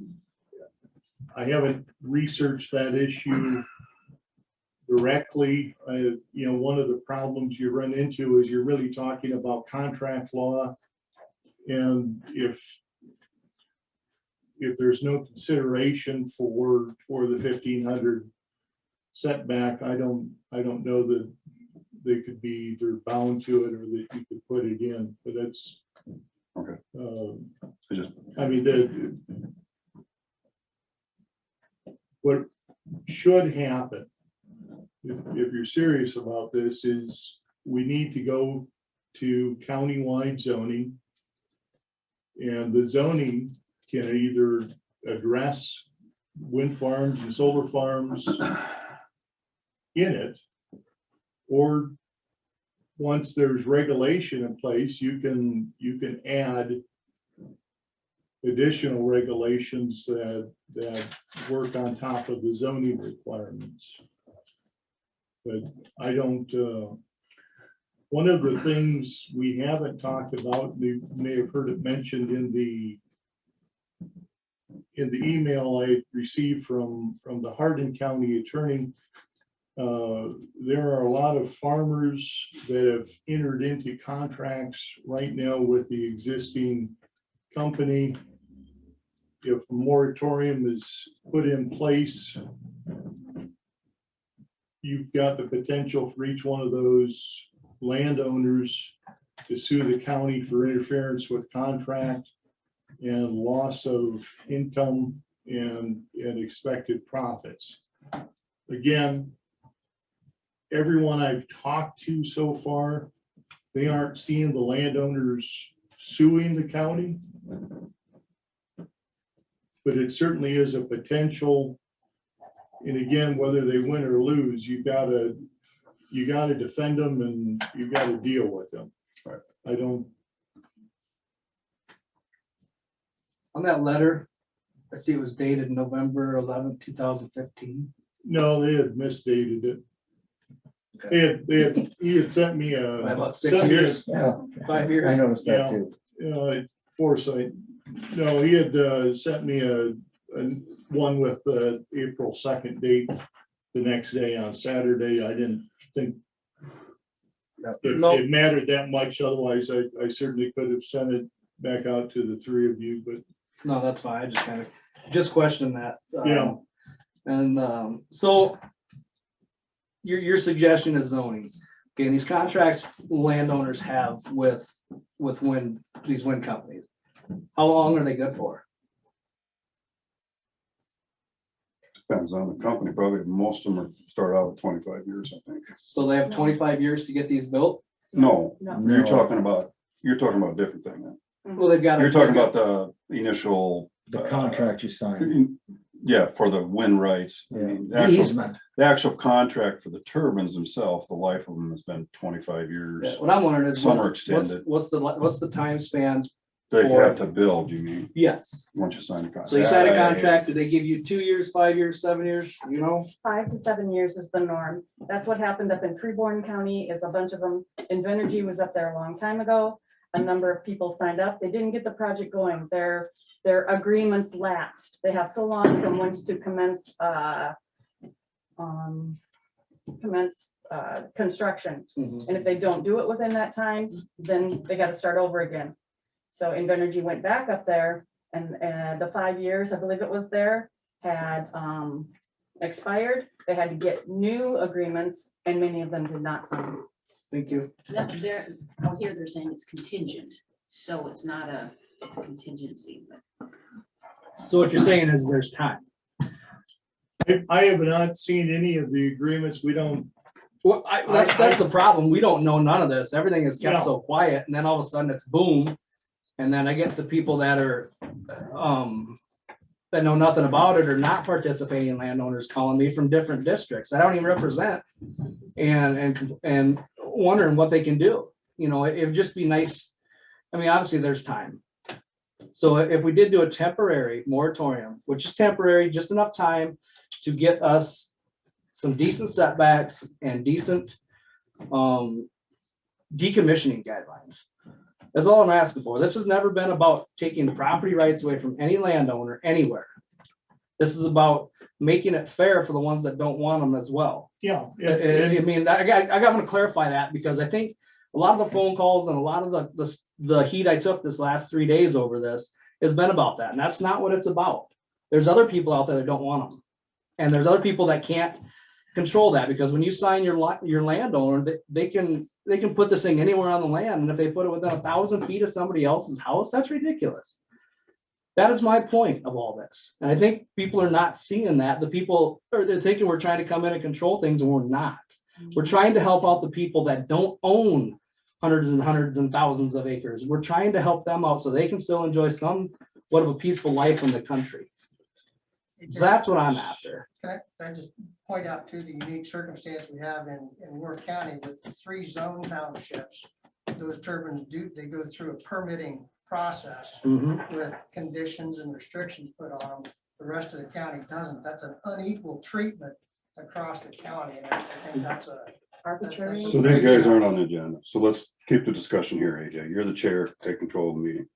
I haven't researched that issue directly. You know, one of the problems you run into is you're really talking about contract law. And if there's no consideration for the 1,500 setback, I don't know that they could be either bound to it or that you could put it in, but that's okay. I mean, what should happen, if you're serious about this, is we need to go to countywide zoning, and the zoning can either address wind farms and solar farms in it, or once there's regulation in place, you can add additional regulations that work on top of the zoning requirements. But I don't, one of the things we haven't talked about, you may have heard it mentioned in the email I received from the Hardin County attorney. There are a lot of farmers that have entered into contracts right now with the existing company. If a moratorium is put in place, you've got the potential for each one of those landowners to sue the county for interference with contract and loss of income and expected profits. Again, everyone I've talked to so far, they aren't seeing the landowners suing the county. But it certainly is a potential. And again, whether they win or lose, you gotta defend them and you gotta deal with them. Right. I don't. On that letter, I see it was dated November 11th, 2015. No, they had misstated it. He had sent me By a. about 6 years, Yeah, 5 years. I noticed that Yeah. too. It's foresight. No, he had sent me a one with the April 2nd date the next day on Saturday. I didn't think it mattered that much. Otherwise, I certainly could have sent it back out to the three of you, but No, that's fine. I just kind of questioned that. Yeah. And so your suggestion is zoning. Okay, these contracts landowners have with these wind companies. How long are they good for? Depends on the company. Probably most of them start out at 25 years, I think. So they have 25 years to get these built? No, No. you're talking about a different thing then. Well, they've got. You're talking about the initial. The contract you signed. Yeah, for the wind rights. I Yeah. mean, The easement. the actual contract for the turbines themselves, the life of them has been 25 years. Yeah, what I'm wondering is Some are what's extended. the time spans They Or- have to build, you mean, Yes. once you sign the contract. So you sign a contract, do they give you 2 years, 5 years, 7 years, you know? 5 to 7 years is the norm. That's what happened up in Freeborn County is a bunch of them. Invenergy was up there a long time ago. A number of people signed up. They didn't get the project going. Their agreements lapsed. They have so long from whence to commence construction. Mhm. And if they don't do it within that time, then they got to start over again. So Invenergy went back up there and the 5 years, I believe it was there, had expired. They had to get new agreements and many of them did not sign. Thank you. Out here, they're saying it's contingent, so it's not it's a contingency, but. So what you're saying is there's time. I have not seen any of the agreements. We don't, Well, that's the problem. We don't know none of this. Everything is kept No. so quiet and then all of a sudden it's boom. And then I get the people that are, that know nothing about it or not participating landowners calling me from different districts I don't even represent. And wondering what they can do. You know, it would just be nice. I mean, obviously there's time. So if we did do a temporary moratorium, which is temporary, just enough time to get us some decent setbacks and decent decommissioning guidelines. That's all I'm asking for. This has never been about taking the property rights away from any landowner anywhere. This is about making it fair for the ones that don't want them as well. yeah. I mean, I got to clarify that because I think a lot of the phone calls and a lot of the heat I took this last 3 days over this has been about that. And that's not what it's about. There's other people out there that don't want them. And there's other people that can't control that because when you sign your landowner, they can put this thing anywhere on the land. And if they put it within 1,000 feet of somebody else's house, that's ridiculous. That is my point of all this. And I think people are not seeing that. The people, or they're thinking we're trying to come in and control things and we're not. We're trying to help out the people that don't own hundreds and thousands of acres. We're trying to help them out so they can still enjoy somewhat of a peaceful life in the country. That's what I'm after. Can I just point out too the unique circumstance we have in Worth County with the 3 zone townships. Those turbines they go through a permitting process with conditions and restrictions put on them. The rest of the county doesn't. That's an unequal treatment across the county. And I think that's Arbitrary. So these guys aren't on the agenda. So let's keep the discussion here, AJ. You're the chair, take control of the meeting.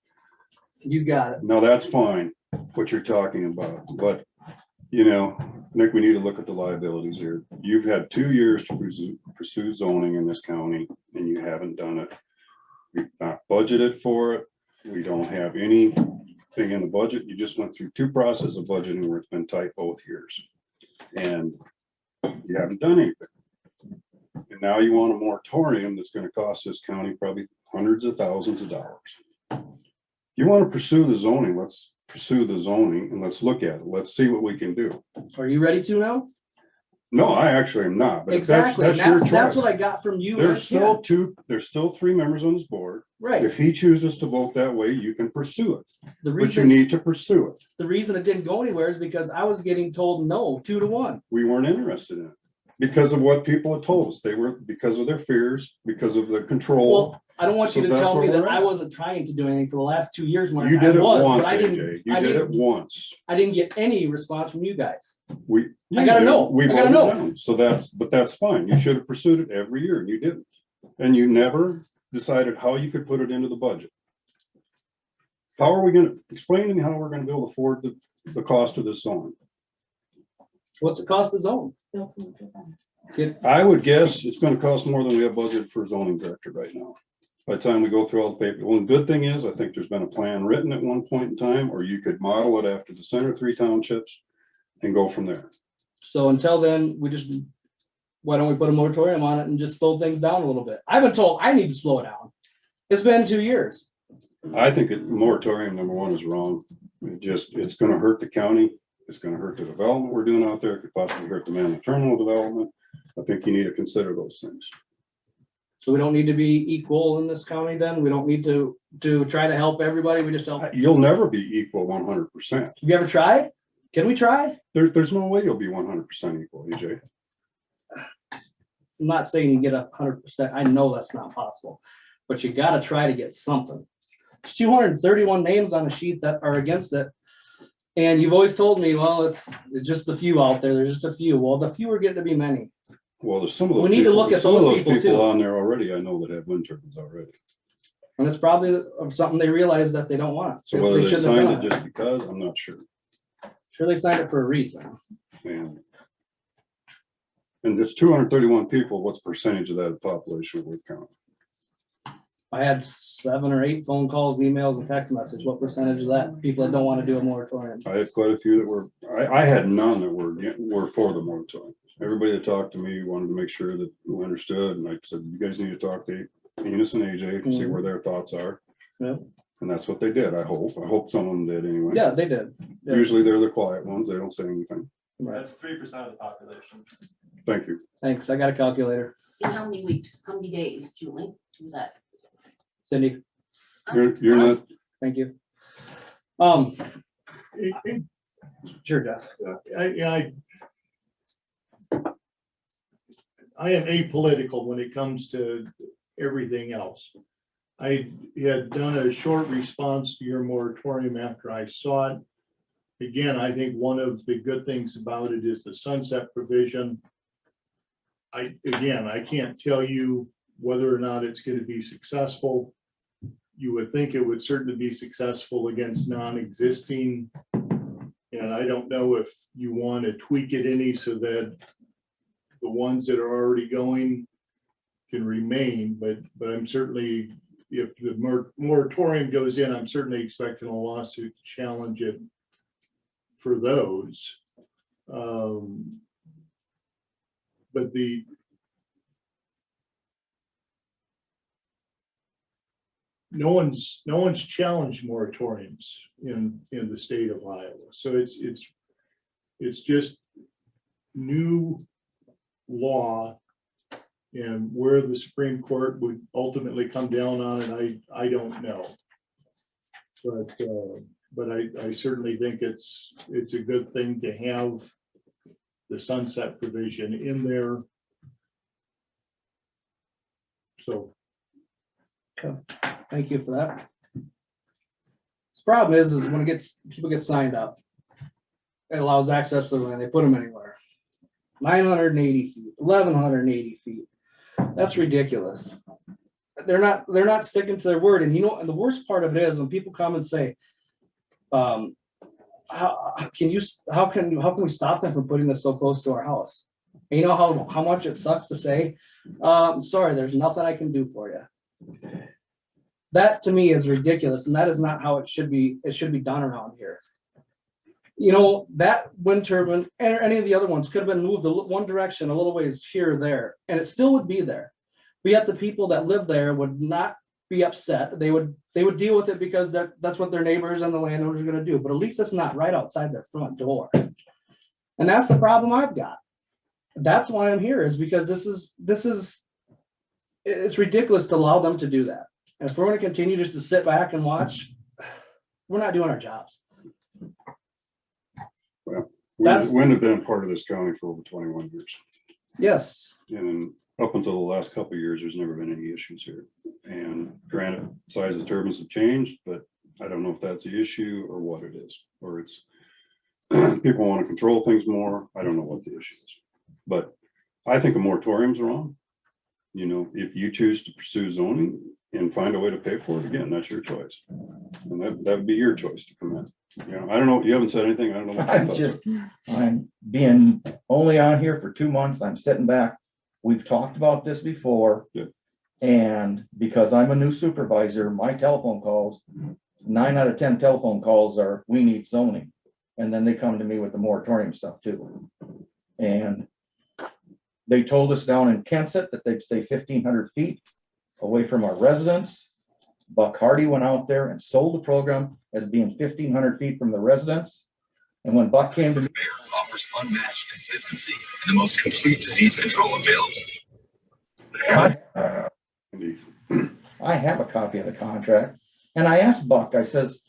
You got it. No, that's fine, what you're talking about, but, you know, Nick, we need to look at the liabilities here. You've had 2 years to pursue zoning in this county, and you haven't done it. We've not budgeted for it. We don't have anything in the budget. You just went through 2 processes of budgeting where it's been tight both years. And you haven't done anything. And now you want a moratorium that's gonna cost this county probably hundreds of thousands of dollars. You want to pursue the zoning, let's pursue the zoning and let's look at it. Let's see what we can do. Are you ready to now? No, I actually am not, but if Exactly. that's your That's what I choice. got from you. There's and Ken. there's still 3 members on this board. Right. If he chooses to vote that way, you can pursue it, The but you reason, need to pursue it. the reason it didn't go anywhere is because I was getting told no, 2 to 1. We weren't interested in it because of what people had told us. They were, because of their fears, because of the control. Well, I don't want you So to that's tell me where that we're I at. wasn't trying to do anything for the last 2 years. Mark. You I did it was, once, but I AJ. didn't. You I did it didn't. once. I didn't get any response from you guys. We. I gotta you did. know. We I gotta voted know. down. So that's fine. You should have pursued it every year and you didn't. And you never decided how you could put it into the budget. How are we gonna, explain to me how we're gonna be able to afford the cost of this zone? What's it cost the zone? I would guess it's gonna cost more than we have budgeted for a zoning director right now. By the time we go through all the paper, one good thing is, I think there's been a plan written at one point in time, or you could model it after the center 3 townships and go from there. So until then, why don't we put a moratorium on it and just slow things down a little bit? I've been told I need to slow it down. It's been 2 years. I think moratorium number 1 is wrong. It's gonna hurt the county. It's gonna hurt the development we're doing out there. It could possibly hurt the man terminal development. I think you need to consider those things. So we don't need to be equal in this county then? We don't need to try to help everybody? We just help. Have You'll never be equal 100%. you ever tried? Can we try? There's no way you'll be 100% equal, AJ. I'm not saying you get 100%. I know that's not possible, but you gotta try to get something. There's 231 names on a sheet that are against it. And you've always told me, well, it's just a few out there. There's just a few. Well, the few are getting to be many. Well, there's some of those. We need to people- look at some of those people, too. On there already, I know that have wind turbines already. And it's probably something they realize that they don't want. So whether they shouldn't have signed done it just because, I'm not sure. Sure, they signed it for a reason. And there's 231 people, what's percentage of that population of Wood County? I had 7 or 8 phone calls, emails, and text messages. What percentage of that people that don't want to do a moratorium? I had quite a few that were, I had none that were for the moratorium. Everybody that talked to me wanted to make sure that we understood, and I said, you guys need to talk to Enos and AJ to see where their thoughts are. Yep. And that's what they did, I hope some of them did anyway. Yeah, they did. Yeah. Usually they're the quiet ones, they don't say anything. Right. That's 3% of the population. Thank you. Thanks. I got a calculator. In how many weeks, how many days, Julie, was that? Cindy, You're not, thank you. Sure, Jeff. I am apolitical when it comes to everything else. I had done a short response to your moratorium after I saw it. Again, I think one of the good things about it is the sunset provision. I can't tell you whether or not it's going to be successful. You would think it would certainly be successful against non-existing. And I don't know if you want to tweak it any so that the ones that are already going can remain, but I'm certainly, if the moratorium goes in, I'm certainly expecting a lawsuit to challenge it for those. But no one's challenged moratoriums in the state of Iowa. So it's just new law, and where the Supreme Court would ultimately come down on it, I don't know. But I certainly think it's a good thing to have the sunset provision in there. So. Thank you for that. The problem is when people get signed up, it allows access to the land. They put them anywhere. 980 feet, 1180 feet. That's ridiculous. They're not sticking to their word. And and the worst part of it is when people come and say, how can we stop them from putting this so close to our house? And you know how much it sucks to say, sorry, there's nothing I can do for you. That to me is ridiculous, and that is not how it should be. It should be done around here. You know, that wind turbine and any of the other ones could have been moved one direction a little ways here or there, and it still would be there. But yet the people that live there would not be upset. They would deal with it because that's what their neighbors and the landowners are going to do. But at least it's not right outside their front door. And that's the problem I've got. That's why I'm here, is because it's ridiculous to allow them to do that. And if we're going to continue just to sit back and watch, we're not doing our jobs. well, wind have been part of this county for over 21 years. Yes. And up until the last couple of years, there's never been any issues here. And granted, size of turbines have changed, but I don't know if that's the issue or what it is, or it's people want to control things more. I don't know what the issue is, but I think a moratorium's wrong. You know, if you choose to pursue zoning and find a way to pay for it, again, that's your choice. And that would be your choice to come in. You know, I don't know, you haven't said anything. I don't know. what I'm being only on here for 2 months. I'm sitting back. We've talked about this before. Yeah. And because I'm a new supervisor, my telephone calls, 9 out of 10 telephone calls are, we need zoning. And then they come to me with the moratorium stuff too. And they told us down in Kensett that they'd stay 1,500 feet away from our residents. Buck Hardy went out there and sold the program as being 1,500 feet from the residents. And when Buck came to me, offers unmatched consistency and the most complete disease control available. I have a copy of the contract, and I asked Buck, I says,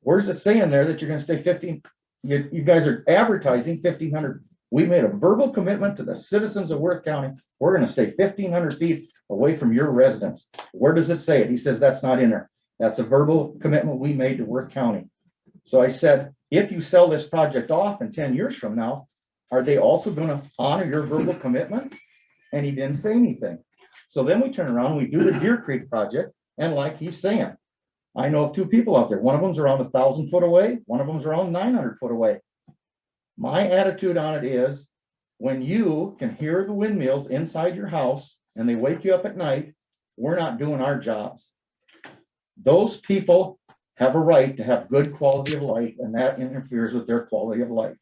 where's it saying there that you're gonna stay 15? You guys are advertising 1,500. We made a verbal commitment to the citizens of Worth County. We're gonna stay 1,500 feet away from your residence. Where does it say it? He says, that's not in there. That's a verbal commitment we made to Worth County. So I said, if you sell this project off in 10 years from now, are they also gonna honor your verbal commitment? And he didn't say anything. So then we turn around and we do the Deer Creek project, and like he's saying, I know of two people out there. One of them's around 1,000 foot away, one of them's around 900 foot away. My attitude on it is, when you can hear the windmills inside your house and they wake you up at night, we're not doing our jobs. Those people have a right to have good quality of life, and that interferes with their quality of life.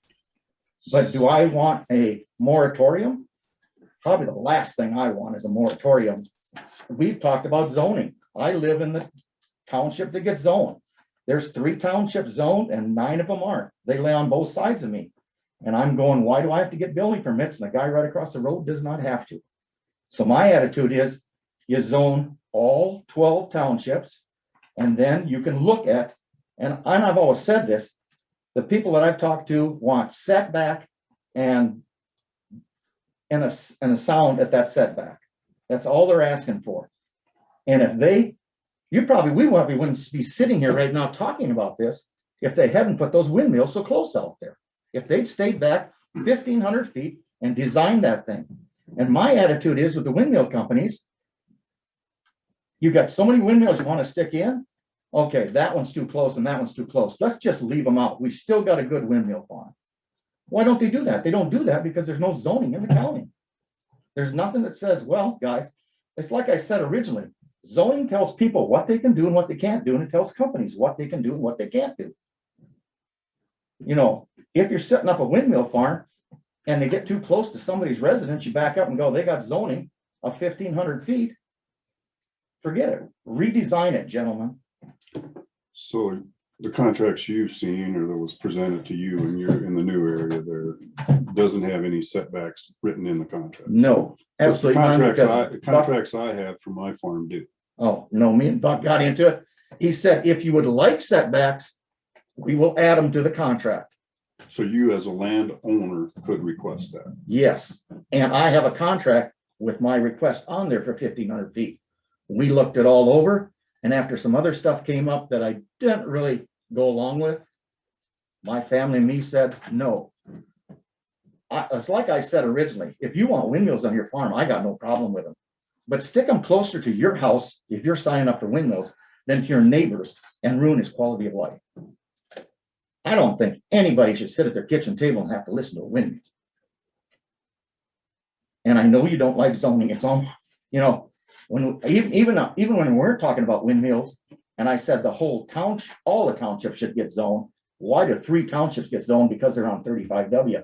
But do I want a moratorium? Probably the last thing I want is a moratorium. We've talked about zoning. I live in the township that gets zoned. There's 3 townships zoned and 9 of them aren't. They lay on both sides of me. And I'm going, why do I have to get building permits? And the guy right across the road does not have to. So my attitude is, you zone all 12 townships, and then you can look at, and I've always said this, the people that I've talked to want setback and a sound at that setback. That's all they're asking for. And if they, we wouldn't be sitting here right now talking about this if they hadn't put those windmills so close out there. If they'd stayed back 1,500 feet and designed that thing. And my attitude is with the windmill companies, you got so many windmills you want to stick in. Okay, that one's too close and that one's too close. Let's just leave them out. We still got a good windmill farm. Why don't they do that? They don't do that because there's no zoning in the county. There's nothing that says, well, guys, it's like I said originally, zoning tells people what they can do and what they can't do, and it tells companies what they can do and what they can't do. You know, if you're setting up a windmill farm and they get too close to somebody's residence, you back up and go, they got zoning of 1,500 feet. Forget it. Redesign it, gentlemen. So the contracts you've seen or that was presented to you and you're in the new area there doesn't have any setbacks written in the contract. No, absolutely. The contracts I have for my farm do. Oh, no, me and Buck got into it. He said, if you would like setbacks, we will add them to the contract. So you as a landowner could request that. Yes, and I have a contract with my request on there for 1,500 feet. We looked it all over, and after some other stuff came up that I didn't really go along with, my family and me said, no. It's like I said originally, if you want windmills on your farm, I got no problem with them. But stick them closer to your house if you're signing up for windmills than to your neighbors and ruin his quality of life. I don't think anybody should sit at their kitchen table and have to listen to a windmill. And I know you don't like zoning. It's on, you know, when even when we're talking about windmills, and I said the whole township, all the townships should get zoned. Why do 3 townships get zoned? Because they're on 35W.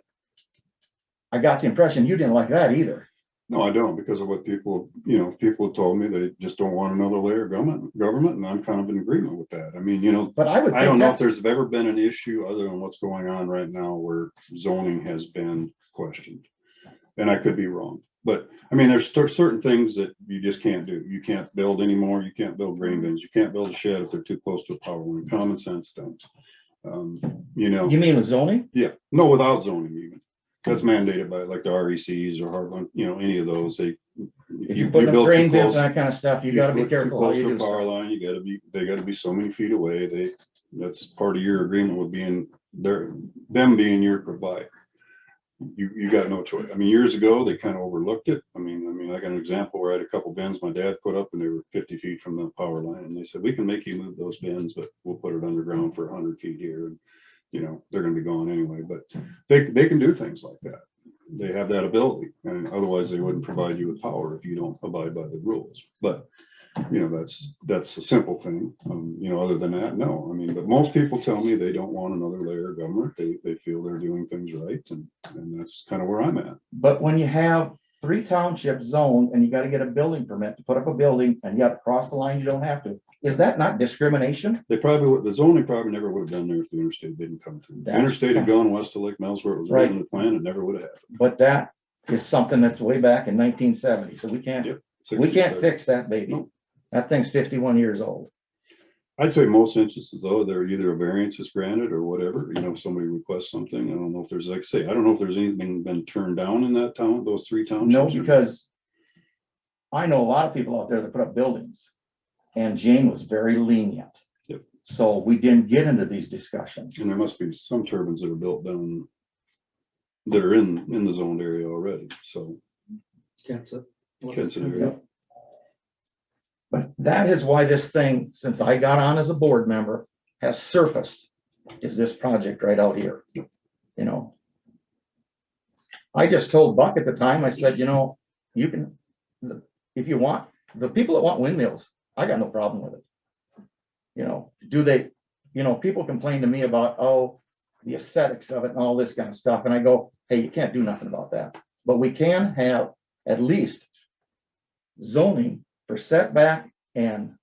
I got the impression you didn't like that either. No, I don't, because of what people, you know, people told me they just don't want another layer of government, and I'm kind of in agreement with that. I mean, you know, but I don't know if there's ever been an issue other than what's going on right now where zoning has been questioned. And I could be wrong, but I mean, there's certain things that you just can't do. You can't build anymore. You can't build grain bins. You can't build a shed if they're too close to a power line. Common sense things. You know. You mean with zoning? Yeah, no, without zoning even. That's mandated by like the RECs or Heartland, you know, any of those. If you put up grain bins and that kind of stuff, you got to be careful. Close to a power line, they got to be so many feet away. That's part of your agreement with being them being your provider. You got no choice. I mean, years ago, they kind of overlooked it. I mean, I got an example where I had a couple bins my dad put up and they were 50 feet from the power line. And they said, we can make you move those bins, but we'll put it underground for 100 feet here. And, you know, they're going to be gone anyway, but they can do things like that. They have that ability, and otherwise they wouldn't provide you with power if you don't abide by the rules. But, you know, that's a simple thing. You know, other than that, no. I mean, but most people tell me they don't want another layer of government. They feel they're doing things right, and that's kind of where I'm at. But when you have 3 townships zoned and you got to get a building permit to put up a building, and you have to cross the line, you don't have to. Is that not discrimination? They probably would. The zoning probably never would have done there if the interstate didn't come through. If the interstate had gone west to Lake Mills where it was originally planned, it never would have happened. But that is something that's way back in 1970. So we can't fix that baby. Nope. That thing's 51 years old. I'd say most instances though, they're either a variance is granted or whatever. You know, if somebody requests something. I don't know if there's, like I say, I don't know if there's anything been turned down in that town, those 3 townships. No, because I know a lot of people out there that put up buildings. And Jane was very lenient. Yep. So we didn't get into these discussions. And there must be some turbines that are built down that are in the zoned area already, so. Kansas. Kansas area. But that is why this thing, since I got on as a board member, has surfaced, is this project right out here, you know? I just told Buck at the time, I said, you know, you can, if you want, the people that want windmills, I got no problem with it. You know, do they, you know, people complain to me about, oh, the aesthetics of it and all this kind of stuff, and I go, hey, you can't do nothing about that. But we can have at least zoning for setback and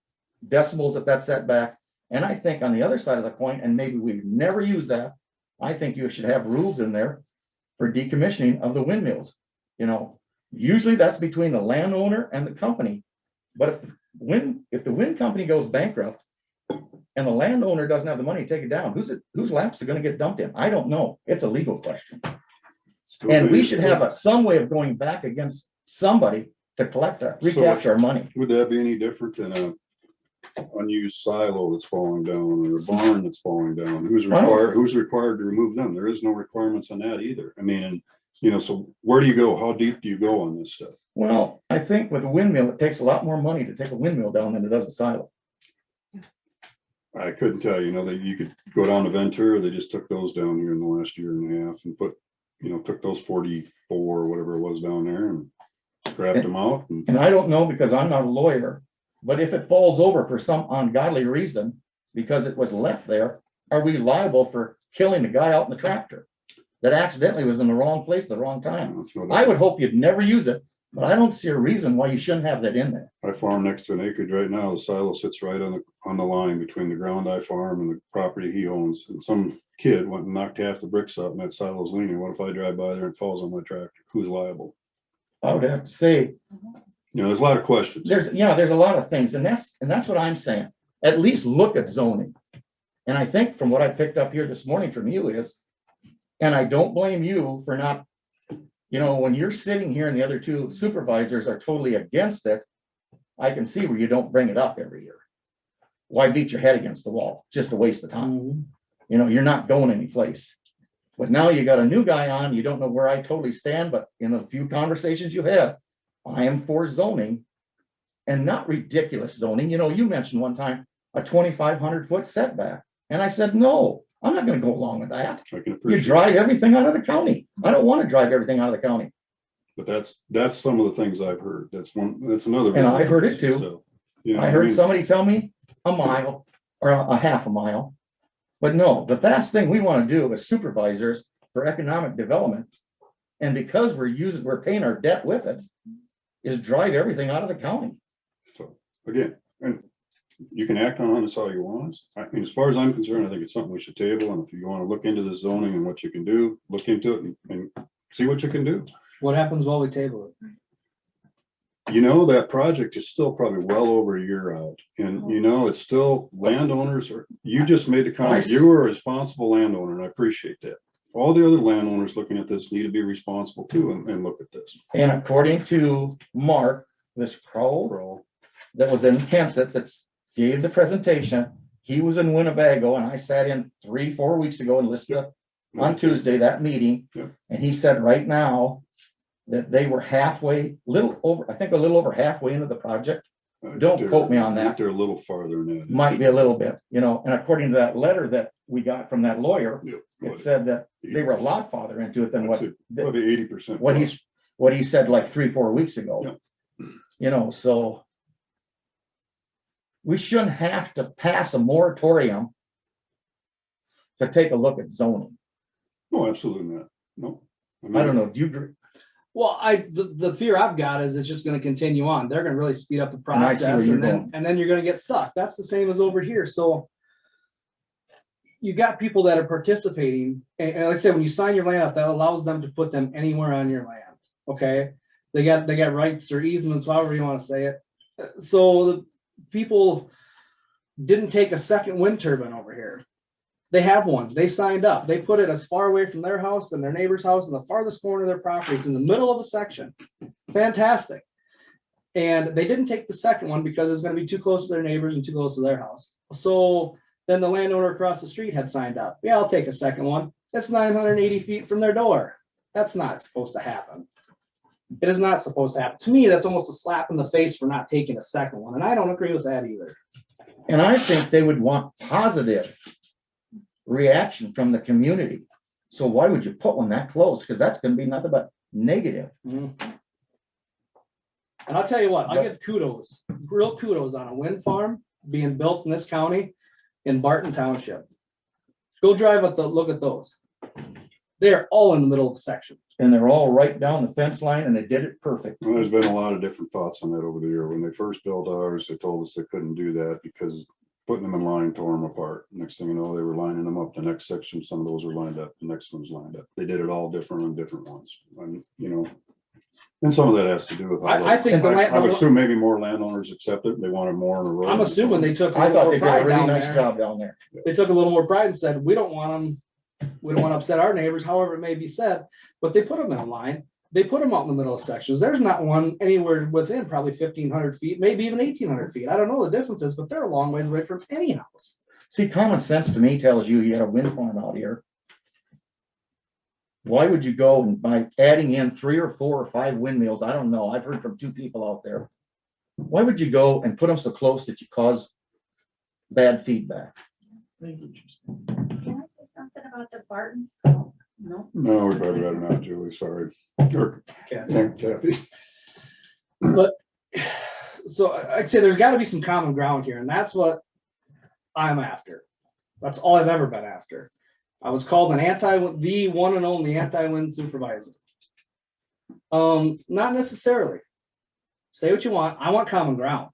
decibels at that setback. And I think on the other side of the coin, and maybe we've never used that, I think you should have rules in there for decommissioning of the windmills. You know, usually that's between the landowner and the company. But if the wind company goes bankrupt and the landowner doesn't have the money to take it down, whose laps are going to get dumped in? I don't know. It's a legal question. And we should have some way of going back against somebody to collect our, recapture our money. Would that be any different than a unused silo that's falling down or a barn that's falling down? Who's required to remove them? There is no requirements on that either. I mean, and you know, so where do you go? How deep do you go on this stuff? Well, I think with a windmill, it takes a lot more money to take a windmill down than it does a silo. I couldn't tell, you know, that you could go down to Ventura. They just took those down here in the last year and a half and put, you know, took those 44 or whatever it was down there and scrapped them out. And I don't know, because I'm not a lawyer, but if it falls over for some ungodly reason, because it was left there, are we liable for killing the guy out in the tractor that accidentally was in the wrong place at the wrong time? I would hope you'd never use it, but I don't see a reason why you shouldn't have that in there. I farm next to an acreage right now. The silo sits right on the line between the ground I farm and the property he owns. And some kid went and knocked half the bricks up and that silo's leaning. What if I drive by there and falls on my tractor? Who's liable? I would have to say, You know, there's a lot of questions. there's a lot of things, and that's what I'm saying. At least look at zoning. And I think from what I picked up here this morning from you is, and I don't blame you for not, you know, when you're sitting here and the other two supervisors are totally against it, I can see where you don't bring it up every year. Why beat your head against the wall? Just a waste of time. You know, you're not going anyplace. But now you got a new guy on, you don't know where I totally stand, but in a few conversations you had, I am for zoning and not ridiculous zoning. You know, you mentioned one time a 2,500 foot setback. And I said, no, I'm not going to go along with that. I can You appreciate drive everything out of the county. I don't want to drive everything out of the county. But that's some of the things I've heard. That's another. And I heard it too. So, you know, I heard mean, somebody tell me a mile or a half a mile. But no, the last thing we want to do as supervisors for economic development, and because we're paying our debt with it, is drive everything out of the county. So again, and you can act on this all you want. I mean, as far as I'm concerned, I think it's something we should table. And if you want to look into the zoning and what you can do, look into it and see what you can do. What happens while we table it? You know, that project is still probably well over a year out. And you know, it's still landowners, or you just made the comment, you were a responsible landowner, and I appreciate that. All the other landowners looking at this need to be responsible too and look at this. And according to Mark, this crow that was in Kansas that gave the presentation, he was in Winnebago, and I sat in 3-4 weeks ago and listened to on Tuesday, that meeting. And he said right now that they were halfway, a little over halfway into the project. Don't quote me on that. They're a little farther than that. Might be a little bit, you know, and according to that letter that we got from that lawyer, it said that they were a lot farther into it than what. Probably 80%. What he said like 3-4 weeks ago. You know, so we shouldn't have to pass a moratorium to take a look at zoning. No, absolutely not. No. I don't know. Do you agree? Well, the fear I've got is it's just gonna continue on. They're gonna really speed up the And I see where process you're and then, going. and then you're gonna get stuck. That's the same as over here. So you got people that are participating, and like I said, when you sign your land up, that allows them to put them anywhere on your land. Okay? They got rights or easements, however you want to say it. So the people didn't take a second wind turbine over here. They have one. They signed up. They put it as far away from their house and their neighbor's house in the farthest corner of their property. It's in the middle of a section. Fantastic. And they didn't take the second one because it's gonna be too close to their neighbors and too close to their house. So then the landowner across the street had signed up, yeah, I'll take a second one. That's 980 feet from their door. That's not supposed to happen. It is not supposed to happen. To me, that's almost a slap in the face for not taking a second one, and I don't agree with that either. And I think they would want positive reaction from the community. So why would you put one that close? Because that's gonna be nothing but negative. And I'll tell you what, I give kudos, real kudos on a wind farm being built in this county in Barton Township. Go drive at look at those. They're all in the middle of the section. And they're all right down the fence line and they did it perfect. Well, there's been a lot of different thoughts on that over the year. When they first built ours, they told us they couldn't do that because putting them in line tore them apart. Next thing you know, they were lining them up. The next section, some of those were lined up. The next one's lined up. They did it all different on different ones. And, you know, and some of that has to do with. I think I would assume maybe more landowners accept it. They wanted more in a row. I'm assuming they took. I thought they did a really down nice there. job down there. They took a little more pride and said, we don't want them, we don't want to upset our neighbors, however it may be said, but they put them in a line. They put them out in the middle of sections. There's not one anywhere within probably 1,500 feet, maybe even 1,800 feet. I don't know the distances, but they're a long ways away from any house. See, common sense to me tells you you had a wind farm out here. Why would you go and by adding in 3 or 4 or 5 windmills? I don't know. I've heard from 2 people out there. Why would you go and put them so close that you cause bad feedback? Can I say something about the Barton? No. No, we'd rather not, Julie, sorry. Or Kathy. But, so I'd say there's gotta be some common ground here, and that's what I'm after. That's all I've ever been after. I was called the one and only anti-wind supervisor. Not necessarily. Say what you want. I want common ground.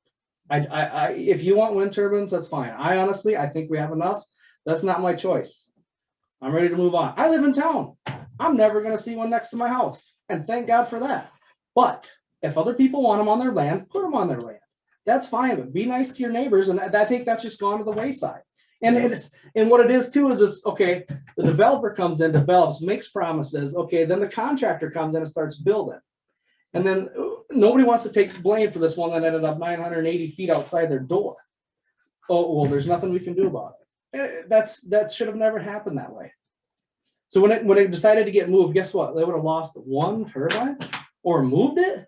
If you want wind turbines, that's fine. I think we have enough. That's not my choice. I'm ready to move on. I live in town. I'm never gonna see one next to my house, and thank God for that. But if other people want them on their land, put them on their land. That's fine, but be nice to your neighbors, and I think that's just gone to the wayside. And what it is too is okay, the developer comes in, develops, makes promises, okay, then the contractor comes in and starts building. And then nobody wants to take blame for this one that ended up 980 feet outside their door. Oh, well, there's nothing we can do about it. That should have never happened that way. So when it decided to get moved, guess what? They would have lost one turbine or moved it.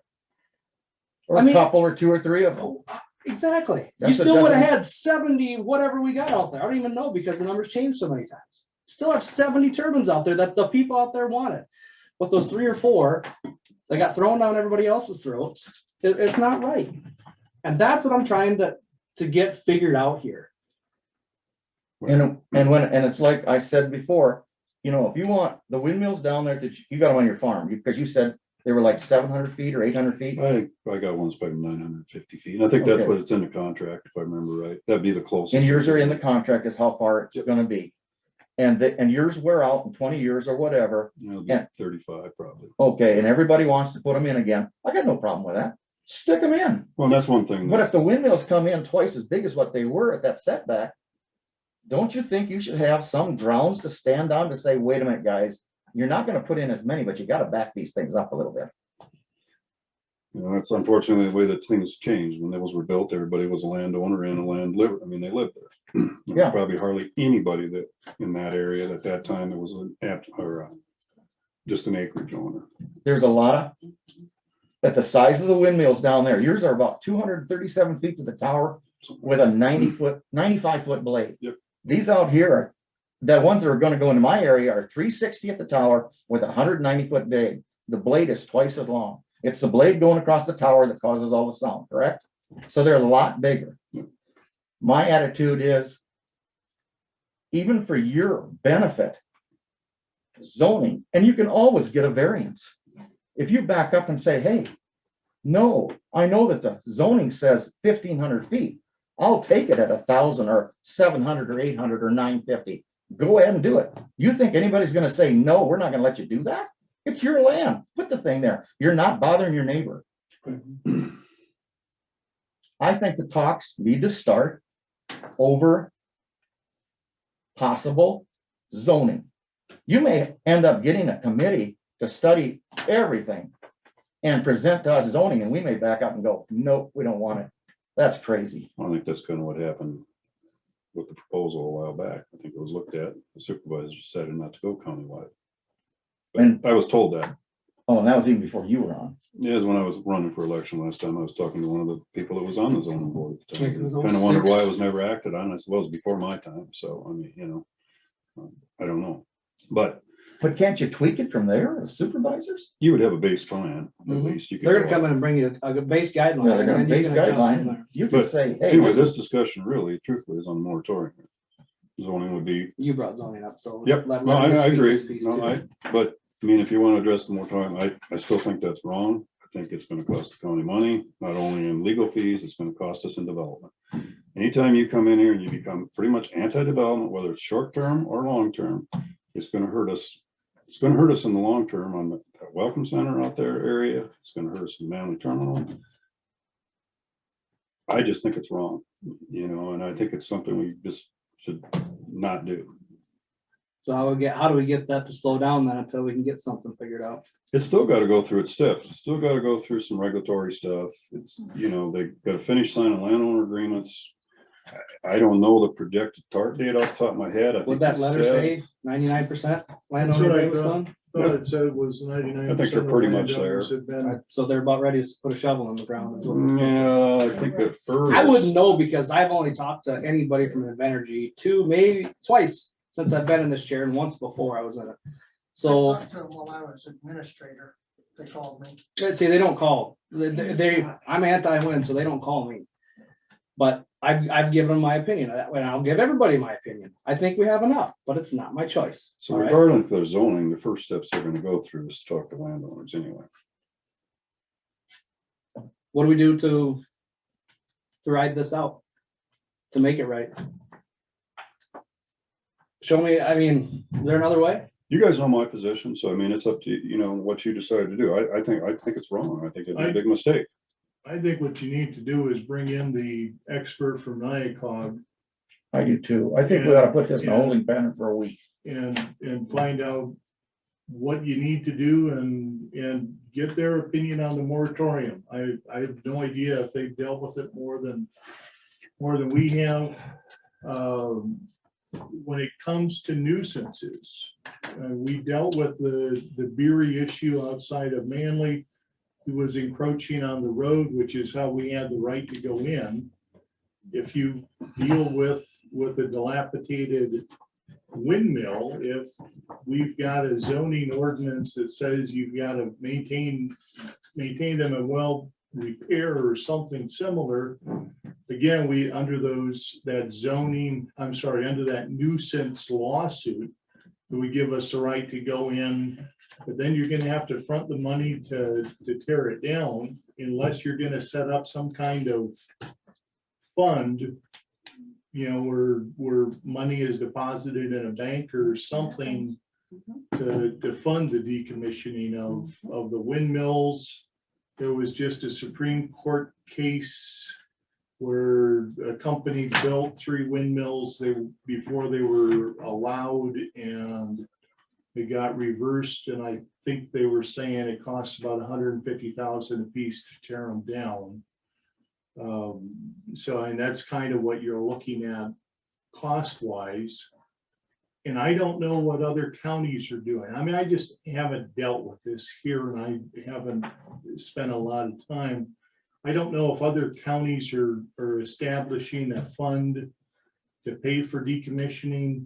Or a couple or 2 or 3 of them. Exactly. That's You still would have had 70, whatever we got out there. I don't even know because the numbers changed so many times. Still have 70 turbines out there that the people out there wanted. But those 3 or 4, they got thrown down everybody else's throats. It's not right. And that's what I'm trying to get figured out here. And it's like I said before, you know, if you want the windmills down there that you got them on your farm, because you said they were like 700 feet or 800 feet. I think I got one's probably 950 feet. And I think that's Okay. what it's in the contract, if I remember right. That'd be the closest. And yours are in the contract is how far it's gonna be. And yours wear out in 20 years or whatever. It'll be Yeah. 35 probably. Okay, and everybody wants to put them in again. I got no problem with that. Stick them in. Well, that's one thing. But if the windmills come in twice as big as what they were at that setback, don't you think you should have some grounds to stand on to say, wait a minute, guys, you're not gonna put in as many, but you gotta back these things up a little bit. You know, that's unfortunately the way that things changed. When those were built, everybody was a landowner and a land liver. I mean, they lived there. There was Yeah. probably hardly anybody that in that area at that time that was just an acreage owner. There's a lot of, at the size of the windmills down there, yours are about 237 feet to the tower with a 95-foot blade. Yep. These out here are, the ones that are gonna go into my area are 360 at the tower with a 190-foot blade. The blade is twice as long. It's the blade going across the tower that causes all the sound, correct? So they're a lot bigger. My attitude is, even for your benefit, zoning, and you can always get a variance. If you back up and say, hey, no, I know that the zoning says 1,500 feet. I'll take it at 1,000 or 700 or 800 or 950. Go ahead and do it. You think anybody's gonna say, no, we're not gonna let you do that? It's your land. Put the thing there. You're not bothering your neighbor. I think the talks need to start over possible zoning. You may end up getting a committee to study everything. and present to us zoning, and we may back up and go, nope, we don't want it. That's crazy. I think that's kind of what happened with the proposal a while back. I think it was looked at, the supervisor decided not to go countywide. And- But I was told that. Oh, and that was even before you were on. Yeah, it was when I was running for election last time. I was talking to one of the people that was on the zoning board. Yeah, it was Kind of wondered 06. why it was never acted on. I said, well, it was before my time. So, I mean, I don't know. But But can't you tweak it from there as supervisors? you would have a base plan, at Mhm. least. You could They're go gonna come out. in and bring you a base guideline. Yeah, they're gonna and then you base can adjust from guideline. there. You could But say, hey. Anyway, this- this discussion really, truthfully, is on the moratorium. Zoning would be, You brought zoning up, so. yep, let- no, let me I speak agree. this piece No, too. but, I mean, if you want to address the moratorium, I still think that's wrong. I think it's gonna cost the county money, not only in legal fees, it's gonna cost us in development. Anytime you come in here and you become pretty much anti-development, whether it's short-term or long-term, it's gonna hurt us. It's gonna hurt us in the long term on the welcome center out there area. It's gonna hurt us in Manly Terminal. I just think it's wrong, and I think it's something we just should not do. So how do we get that to slow down then until we can get something figured out? It's still gotta go through its steps. It's still gotta go through some regulatory stuff. It's, they gotta finish signing landowner agreements. I don't know the projected start date off the top of my head. I Would think that they letter said- say 99% That's landowner what I agreements thought. done? Thought it said it was 99%. I think they're pretty much there. So they're about ready to put a shovel in the ground. is what- Yeah, I think that. I wouldn't know because I've only talked to anybody from Invenergy maybe twice since I've been in this chair and once before I was in it. So, I talked to them while I was administrator. They called me. see, they don't call. I'm anti-wind, so they don't call me. But I've given them my opinion, and I'll give everybody my opinion. I think we have enough, but it's not my choice. So all right? regardless of their zoning, the first steps they're gonna go through is to talk to landowners anyway. What do we do to ride this out? To make it right? Show me, I mean, is there another way? You guys know my position, so I mean, it's up to you, what you decide to do. I think it's wrong. I think it'd be a big mistake. I think what you need to do is bring in the expert from NIACOG I do too. I think we ought to put this in a holding pattern for a week. and find out what you need to do and get their opinion on the moratorium. I have no idea if they've dealt with it more than we have. When it comes to nuisances, we dealt with the Beery issue outside of Manly, who was encroaching on the road, which is how we had the right to go in. If you deal with a dilapidated windmill, if we've got a zoning ordinance that says you've got to maintain them in well repair or something similar, again, under that nuisance lawsuit, it would give us the right to go in, but then you're gonna have to front the money to tear it down unless you're gonna set up some kind of fund, where money is deposited in a bank or something to fund the decommissioning of the windmills. There was just a Supreme Court case where a company built 3 windmills before they were allowed, and they got reversed, and I think they were saying it costs about $150,000 a piece to tear them down. And that's kind of what you're looking at cost wise. And I don't know what other counties are doing. I mean, I just haven't dealt with this here, and I haven't spent a lot of time. I don't know if other counties are establishing a fund to pay for decommissioning,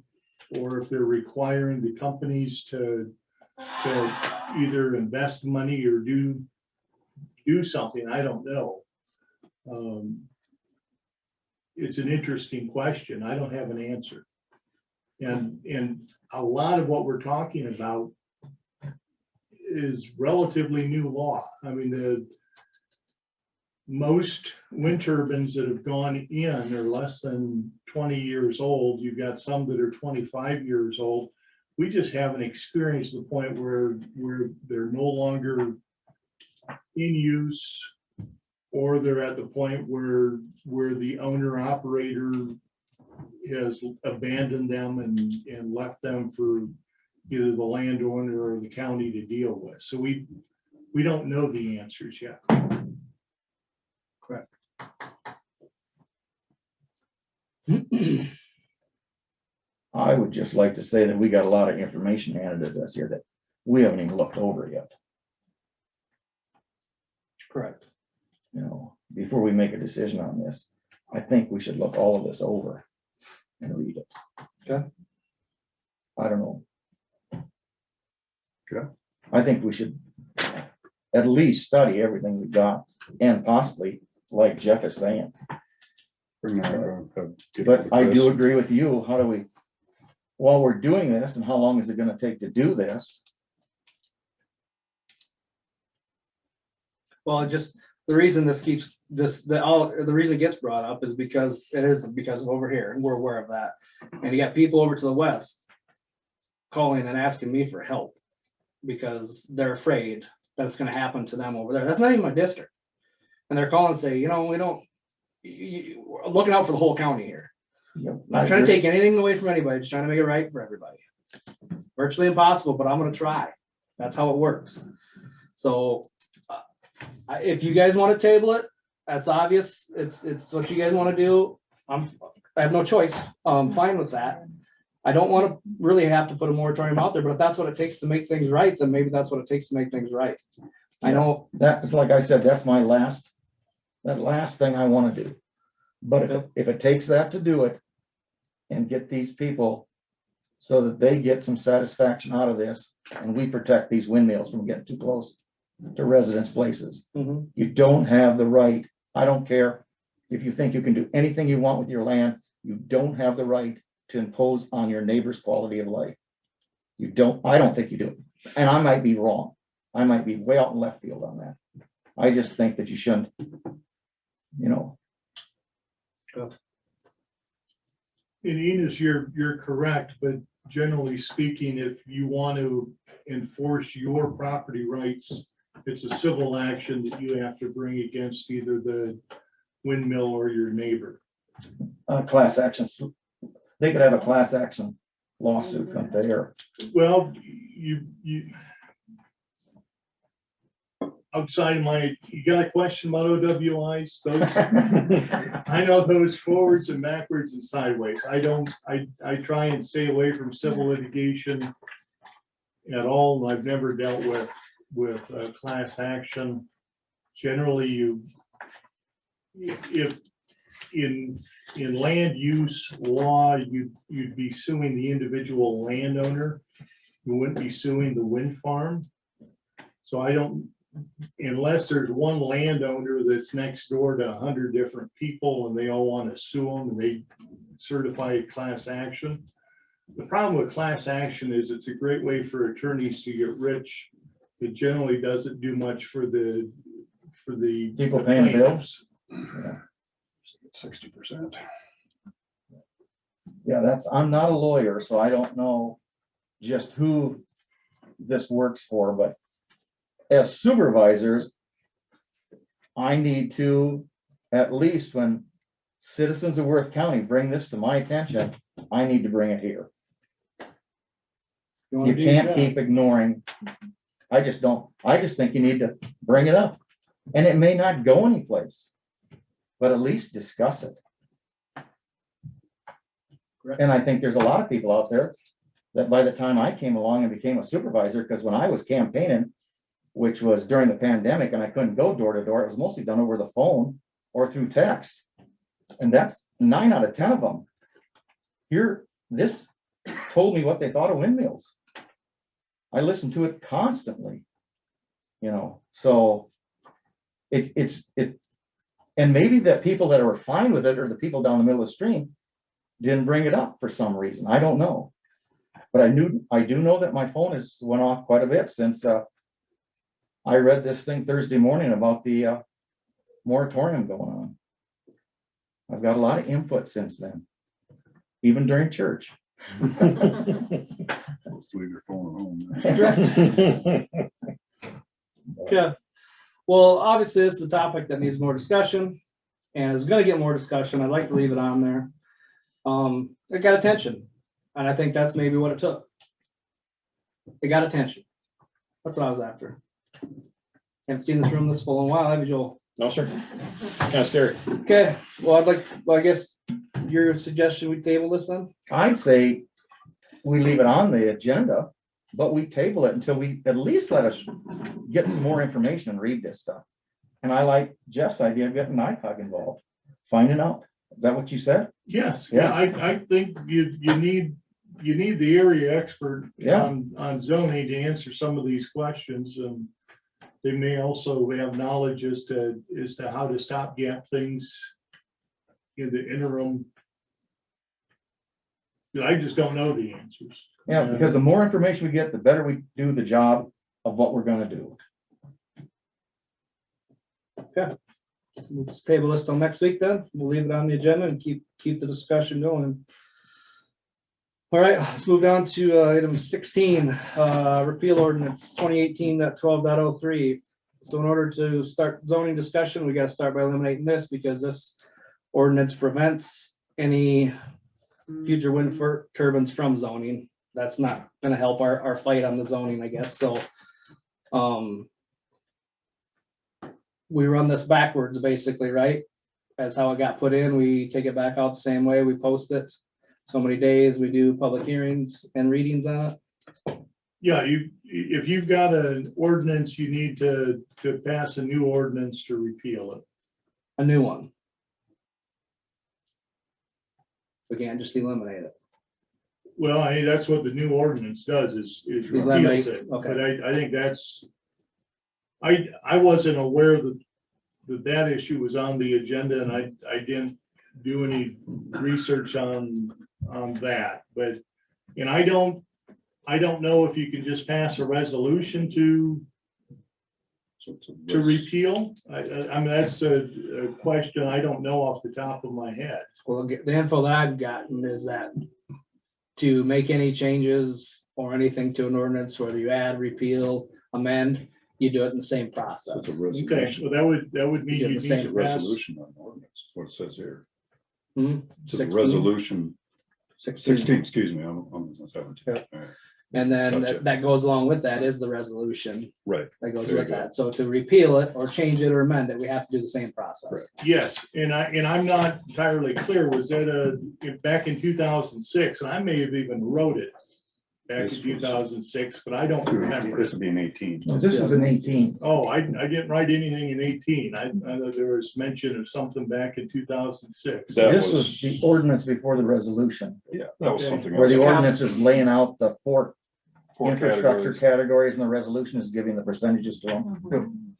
or if they're requiring the companies to either invest money or do something. I don't know. It's an interesting question. I don't have an answer. And a lot of what we're talking about is relatively new law. I mean, most wind turbines that have gone in are less than 20 years old. You've got some that are 25 years old. We just haven't experienced the point where they're no longer in use, or they're at the point where the owner operator has abandoned them and left them for either the landowner or the county to deal with. So we we don't know the answers yet. Correct. I would just like to say that we got a lot of information handed to us here that we haven't even looked over yet. Correct. You know, before we make a decision on this, I think we should look all of this over and read it. Okay. I don't know. Okay. I think we should at least study everything we got and possibly, like Jeff is saying. But I do agree with you. How do we, while we're doing this, and how long is it gonna take to do this? Well, just the reason this keeps the reason it gets brought up is because of over here, and we're aware of that. And you got people over to the west calling and asking me for help because they're afraid that it's gonna happen to them over there. That's not even my district. And they're calling and say, you know, we don't, we're looking out for the whole county here. Yep, Not trying to take anything away from anybody, just trying to make it right for everybody. Virtually impossible, but I'm gonna try. That's how it works. So if you guys want to table it, that's obvious. It's what you guys want to do. I have no choice. I'm fine with that. I don't want to really have to put a moratorium out there, but if that's what it takes to make things right, then maybe that's what it takes to make things right. I know. That's like I said, that's my last thing I want to do. But if it takes that to do it and get these people so that they get some satisfaction out of this and we protect these windmills from getting too close to residents' places. Mhm. You don't have the right. I don't care if you think you can do anything you want with your land. You don't have the right to impose on your neighbor's quality of life. You don't, I don't think you do. And I might be wrong. I might be way out in left field on that. I just think that you shouldn't, you know. And Enos, you're correct, but generally speaking, if you want to enforce your property rights, it's a civil action that you have to bring against either the windmill or your neighbor. Class actions. They could have a class action lawsuit come there. Well, you outside you got a question about OWIs? Those, I know those forwards and backwards and sideways. I try and stay away from civil litigation at all. I've never dealt with class action. Generally, if in land use law, you'd be suing the individual landowner. You wouldn't be suing the wind farm. So I don't, unless there's one landowner that's next door to 100 different people and they all want to sue them and they certify a class action. The problem with class action is it's a great way for attorneys to get rich. It generally doesn't do much for the People paying bills. 60%. Yeah, I'm not a lawyer, so I don't know just who this works for, but as supervisors, I need to, at least when citizens of Worth County bring this to my attention, I need to bring it here. You can't keep ignoring. I just think you need to bring it up. And it may not go anyplace, but at least discuss it. And I think there's a lot of people out there that by the time I came along and became a supervisor, because when I was campaigning, which was during the pandemic and I couldn't go door to door, it was mostly done over the phone or through text. And that's 9 out of 10 of them. Here, this told me what they thought of windmills. I listened to it constantly, you know, so and maybe the people that are fine with it or the people down the middle of the stream didn't bring it up for some reason. I don't know. But I do know that my phone has went off quite a bit since I read this thing Thursday morning about the moratorium going on. I've got a lot of input since then, even during church. Let's leave your phone at home. Okay. Well, obviously, this is a topic that needs more discussion and is going to get more discussion. I'd like to leave it on there. It got attention, and I think that's maybe what it took. It got attention. That's what I was after. Haven't seen this room this full in a while, have you, Joel? No, sir. Kind of scary. Okay, well, I guess your suggestion, we table this then? I'd say we leave it on the agenda, but we table it until we at least let us get some more information and read this stuff. And I like Jeff's idea of getting NICOG involved, finding out. Is that what you said? Yes, yeah, I think you need the area expert Yeah. on zoning to answer some of these questions, and they may also have knowledge as to how to stopgap things in the interim. I just don't know the answers. Yeah, because the more information we get, the better we do the job of what we're gonna do. Let's table this till next week then. We'll leave it on the agenda and keep the discussion going. All right, let's move down to item 16, repeal ordinance 2018.12.03. So in order to start zoning discussion, we gotta start by eliminating this because this ordinance prevents any future wind turbines from zoning. That's not gonna help our fight on the zoning, I guess, so. We run this backwards, basically, right? That's how it got put in. We take it back out the same way. We post it so many days. We do public hearings and readings on it. Yeah, if you've got an ordinance, you need to pass a new ordinance to repeal it. A new one. We can't just eliminate it. Well, that's what the new ordinance does is Eliminate, repeals it, okay. but I think that's. I wasn't aware that issue was on the agenda, and I didn't do any research on that, but, and I don't know if you can just pass a resolution to repeal. I mean, that's a question I don't know off the top of my head. Well, the info that I've gotten is that to make any changes or anything to an ordinance, whether you add, repeal, amend, you do it in the same process. Okay, so that would mean You you get the need same to pass. Resolution on ordinance, what it says here. Hmm, So the 16. resolution, 16. 16, excuse me, I'm on 17. Yeah. All right. And then Gotcha. that goes along with that is the resolution Right, that goes There you with go. that. So to repeal it or change it or amend it, we have to do the same process. Correct. Yes, and I'm not entirely clear, was that back in 2006, and I may have even wrote it back in This was- 2006, but I don't remember. this would be an 18. No, this is an 18. Oh, I didn't write anything in 18. I know there was mention of something back in 2006. That This was was- the ordinance before the resolution, Yeah, that was Okay. something where the else. ordinance is laying out the four Four infrastructure categories. categories, and the resolution is giving the percentages to them.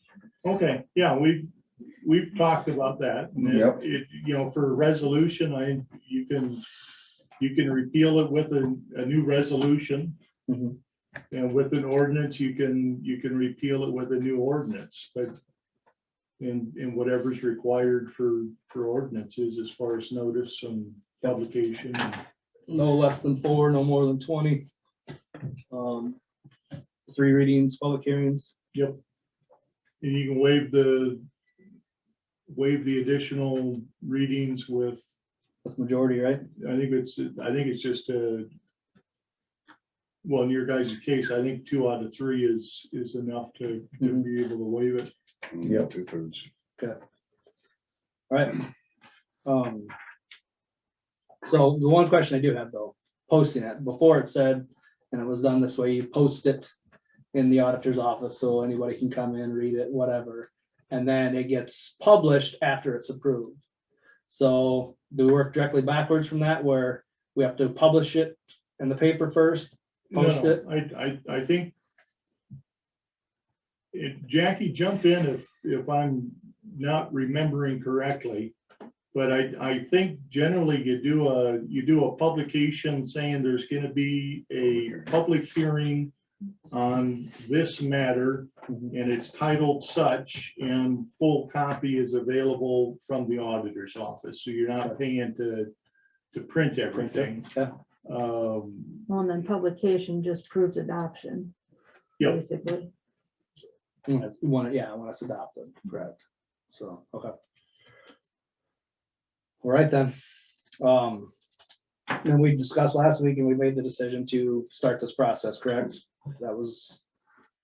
Okay, yeah, we've talked about that. And Yep. For a resolution, you can repeal it with a new resolution. Mhm. And with an ordinance, you can repeal it with a new ordinance, but in whatever's required for ordinances as far as notice and publication. No less than 4, no more than 20. 3 readings, public hearings. Yep. And you can waive the additional readings with, With majority, right? I think it's just well, in your guys' case, I think 2 out of 3 is enough to be able to waive it. Yep. 2/3. All right. So the one question I do have though, posting it, before it said, and it was done this way, you post it in the auditor's office, so anybody can come in, read it, whatever. And then it gets published after it's approved. So do we work directly backwards from that, where we have to publish it in the paper first? Post No, it? I think Jackie, jump in if I'm not remembering correctly. But I think generally you do a publication saying there's gonna be a public hearing on this matter, and it's titled such, and full copy is available from the auditor's office, so you're not paying to print everything. Yeah. Well, and then publication just proves adoption. Yep. Basically. When it's adopted, correct. So, okay. All right then. And we discussed last week and we made the decision to start this process, correct? That was.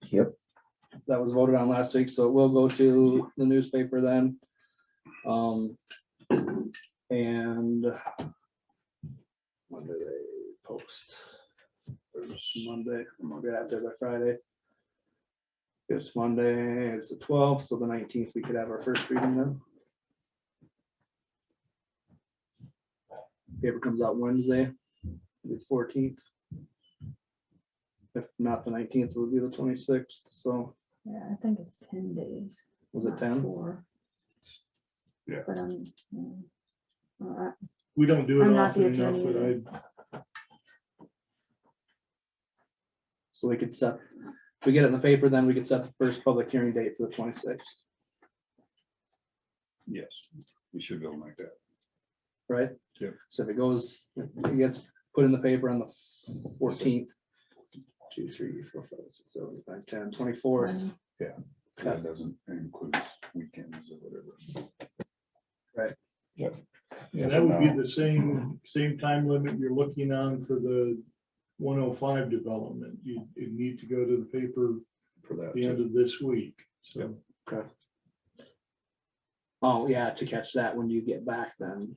Yep. that was voted on last week, so it will go to the newspaper then. And when do they post? There's Monday, we'll get out there by Friday. It's Monday, it's the 12th, so the 19th, we could have our first reading then. Paper comes out Wednesday, the 14th. If not the 19th, it would be the 26th, so Yeah, I think it's 10 days. was it not 10? 4. Yeah. But We don't do it I'm not the often enough, attorney but So we could set, if we get it in the paper, then we could set the first public hearing date for the 26th, Yes, we should go like that. right? Yep. So if it goes, if it gets put in the paper on the 14th. 2, 3, 4, 5, 6, 7, 8, 9, 10, 24th. That doesn't include weekends or whatever. Right. Yep. yeah, that would be the same time limit you're looking on for the 105 development. You need to go to the paper For that. at the end too. of this week, so. Okay. Oh, yeah, to catch that when you get back then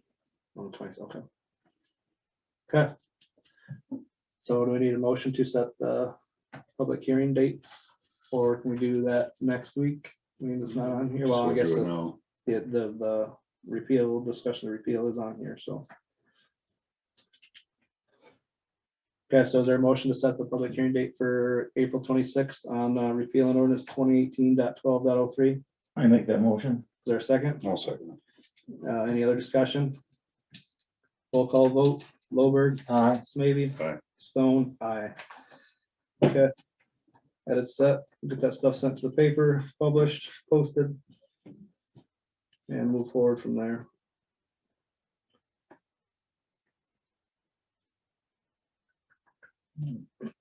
on the 20th, okay. Okay. So do we need a motion to set the public hearing dates, or can we do that next week? I mean, it's not on here, well, I So guess do it the, now. the repeal, discussion of repeal is on here, so. Okay, so is there a motion to set the public hearing date for April 26th on repeal and ordinance 2018.12.03? Is I make that motion. there a second? I'll second Any other discussion? Roll call vote, Lowberg, Aye. Smithy. Aye. Stone, aye. Okay. That is set, get that stuff sent to the paper, published, posted. And move forward from there.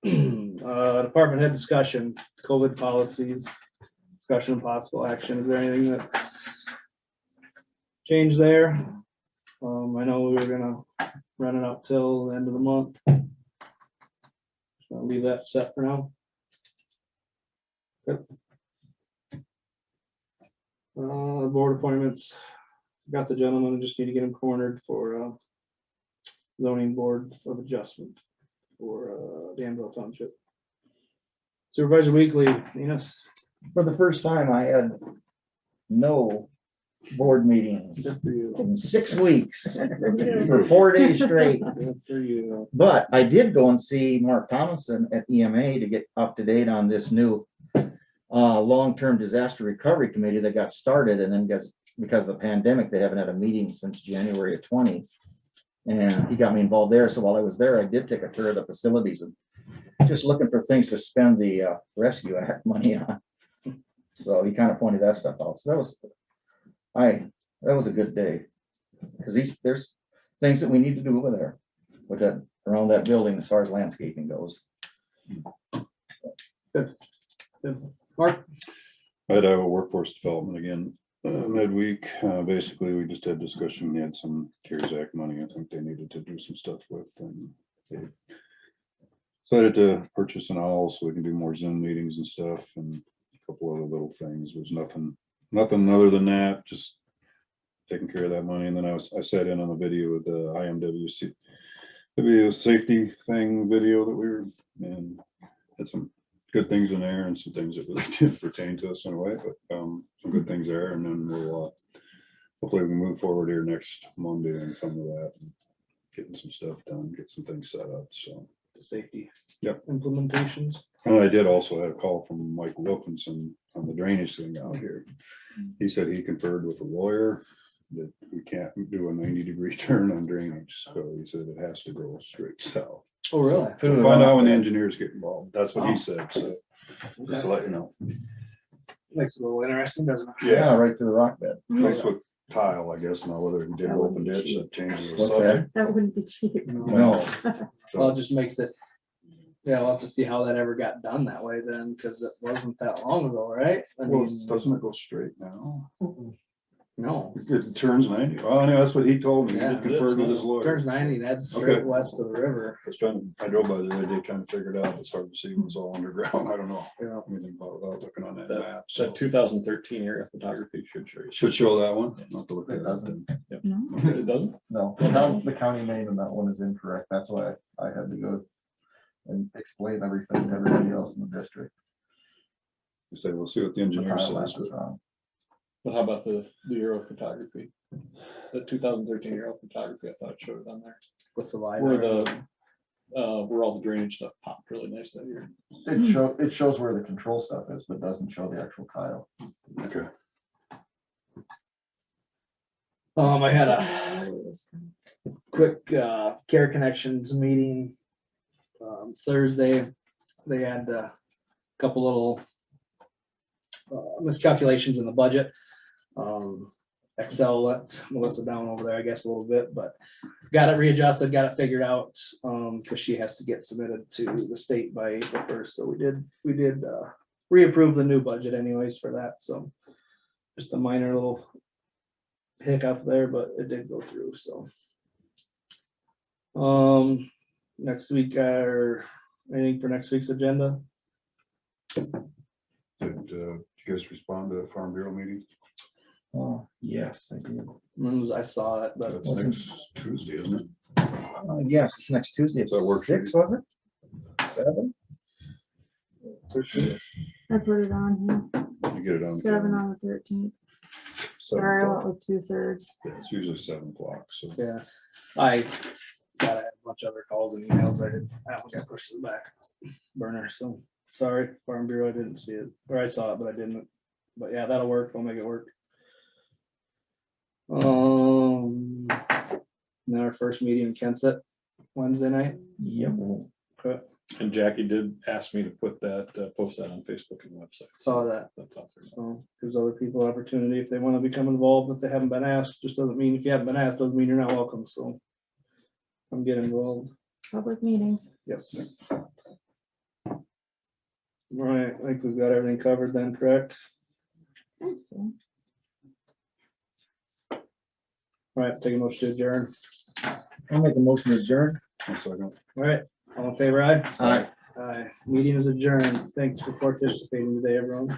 Department head discussion, COVID policies, discussion of possible action. Is there anything that's changed there? I know we were gonna run it up till the end of the month. I'll leave that set for now. Good. Board appointments. Got the gentleman, just need to get him cornered for zoning board of adjustment for Danville Township. Supervisor Weekly, yes. For the first time, I had no board meetings Good for you. in 6 weeks for 4 days straight. Good for you. But I did go and see Mark Thomason at EMA to get up to date on this new long-term disaster recovery committee that got started, and then because of the pandemic, they haven't had a meeting since January of 20. And he got me involved there. So while I was there, I did take a tour of the facilities and just looking for things to spend the Rescue Act money on. So he kind of pointed that stuff out. So that was a good day. Because there's things that we need to do over there with that, around that building as far as landscaping goes. Good. Mark? I had a workforce development again midweek. Basically, we just had discussion. We had some CARES Act money. I think they needed to do some stuff with, and they decided to purchase an owl so we can do more Zoom meetings and stuff, and a couple other little things. There's nothing other than that, just taking care of that money. And then I sat in on the video with the IMWC, the video safety thing video that we were, and had some good things in there and some things that really didn't pertain to us in a way, but some good things there. And then we'll hopefully we can move forward here next Monday and some of that, and getting some stuff done, get some things set up. So The safety. Yep. Implementations. and I did also have a call from Mike Wilkinson on the drainage thing out here. He said he conferred with a lawyer that we can't do a 90-degree turn on drainage. So he said it has to go straight south. Oh, really? We'll find out when the engineers get involved. That's what he said. So just to Okay. let you know. Makes it a little interesting, doesn't it? Yeah, right to the rock bed. Place with tile, I guess, now whether he did That open would be ditch, cheap. that changes the What's subject. That wouldn't be cheap. No, Well, it just makes it, yeah, we'll have to see how that ever got done that way then, because it wasn't that long ago, right? I Well, mean, doesn't it go straight now? No, It turns 90. Oh, I know, that's what he told me. He Yeah. conferred with his lawyer. turns 90, that's straight Okay. west of the river. I drove by the other day trying to figure it out. It's hard to see. It was all underground. I don't know Yeah. anything about it without looking on that That- map. So That 2013 area photography should show you. should show that one. I'll have to look at It it doesn't. then. No. It doesn't? No, the county name in that one is incorrect. That's why I had to go and explain everything to everybody else in the district. You say, we'll see what the The engineer tile map says. is wrong. But how about the aerial photography? The 2013 aerial photography, I thought it showed it on there. With the Where LiDAR. where all the drainage stuff popped really nice that year. It shows where the control stuff is, but doesn't show the actual tile. Okay. I had a quick Care Connections meeting Thursday. They had a couple little miscalculations in the budget. Excel let Melissa down over there, I guess, a little bit, but got it readjusted, got it figured out, because she has to get submitted to the state by April 1st. So we did reapprove the new budget anyways for that. So just a minor little hiccup there, but it did go through. So next week, or anything for next week's agenda? Did you guys respond to the Farm Bureau meeting? Oh, yes, I did. I saw it, but That's next Tuesday, isn't it? Yes, it's next Tuesday at That works for 6, was it? 7? I put it on You get it on. here, the 7 calendar. on the 13th. 7 Sorry, I o'clock. went with 2/3. Yeah, it's usually 7 o'clock, so. yeah, I got a bunch of other calls and emails. I one got pushed to the back burner. So sorry, Farm Bureau, I didn't see it, or I saw it, but I didn't. But yeah, that'll work. I'll make it work. Then our first meeting in Kensett Wednesday night. Yep. Okay, And Jackie did ask me to put that, post that on Facebook and website. saw that. That's out there. So gives other people opportunity if they want to become involved. If they haven't been asked, just doesn't mean, if you haven't been asked, doesn't mean you're not welcome. So I'm getting involved. Public meetings. Yes. Right, I think we've got everything covered then, correct? So, All right, take a motion to adjourn. I'll make a motion to adjourn. One second. All right, all in favor, aye? Aye. Aye, meeting is adjourned. Thanks for participating today, everyone.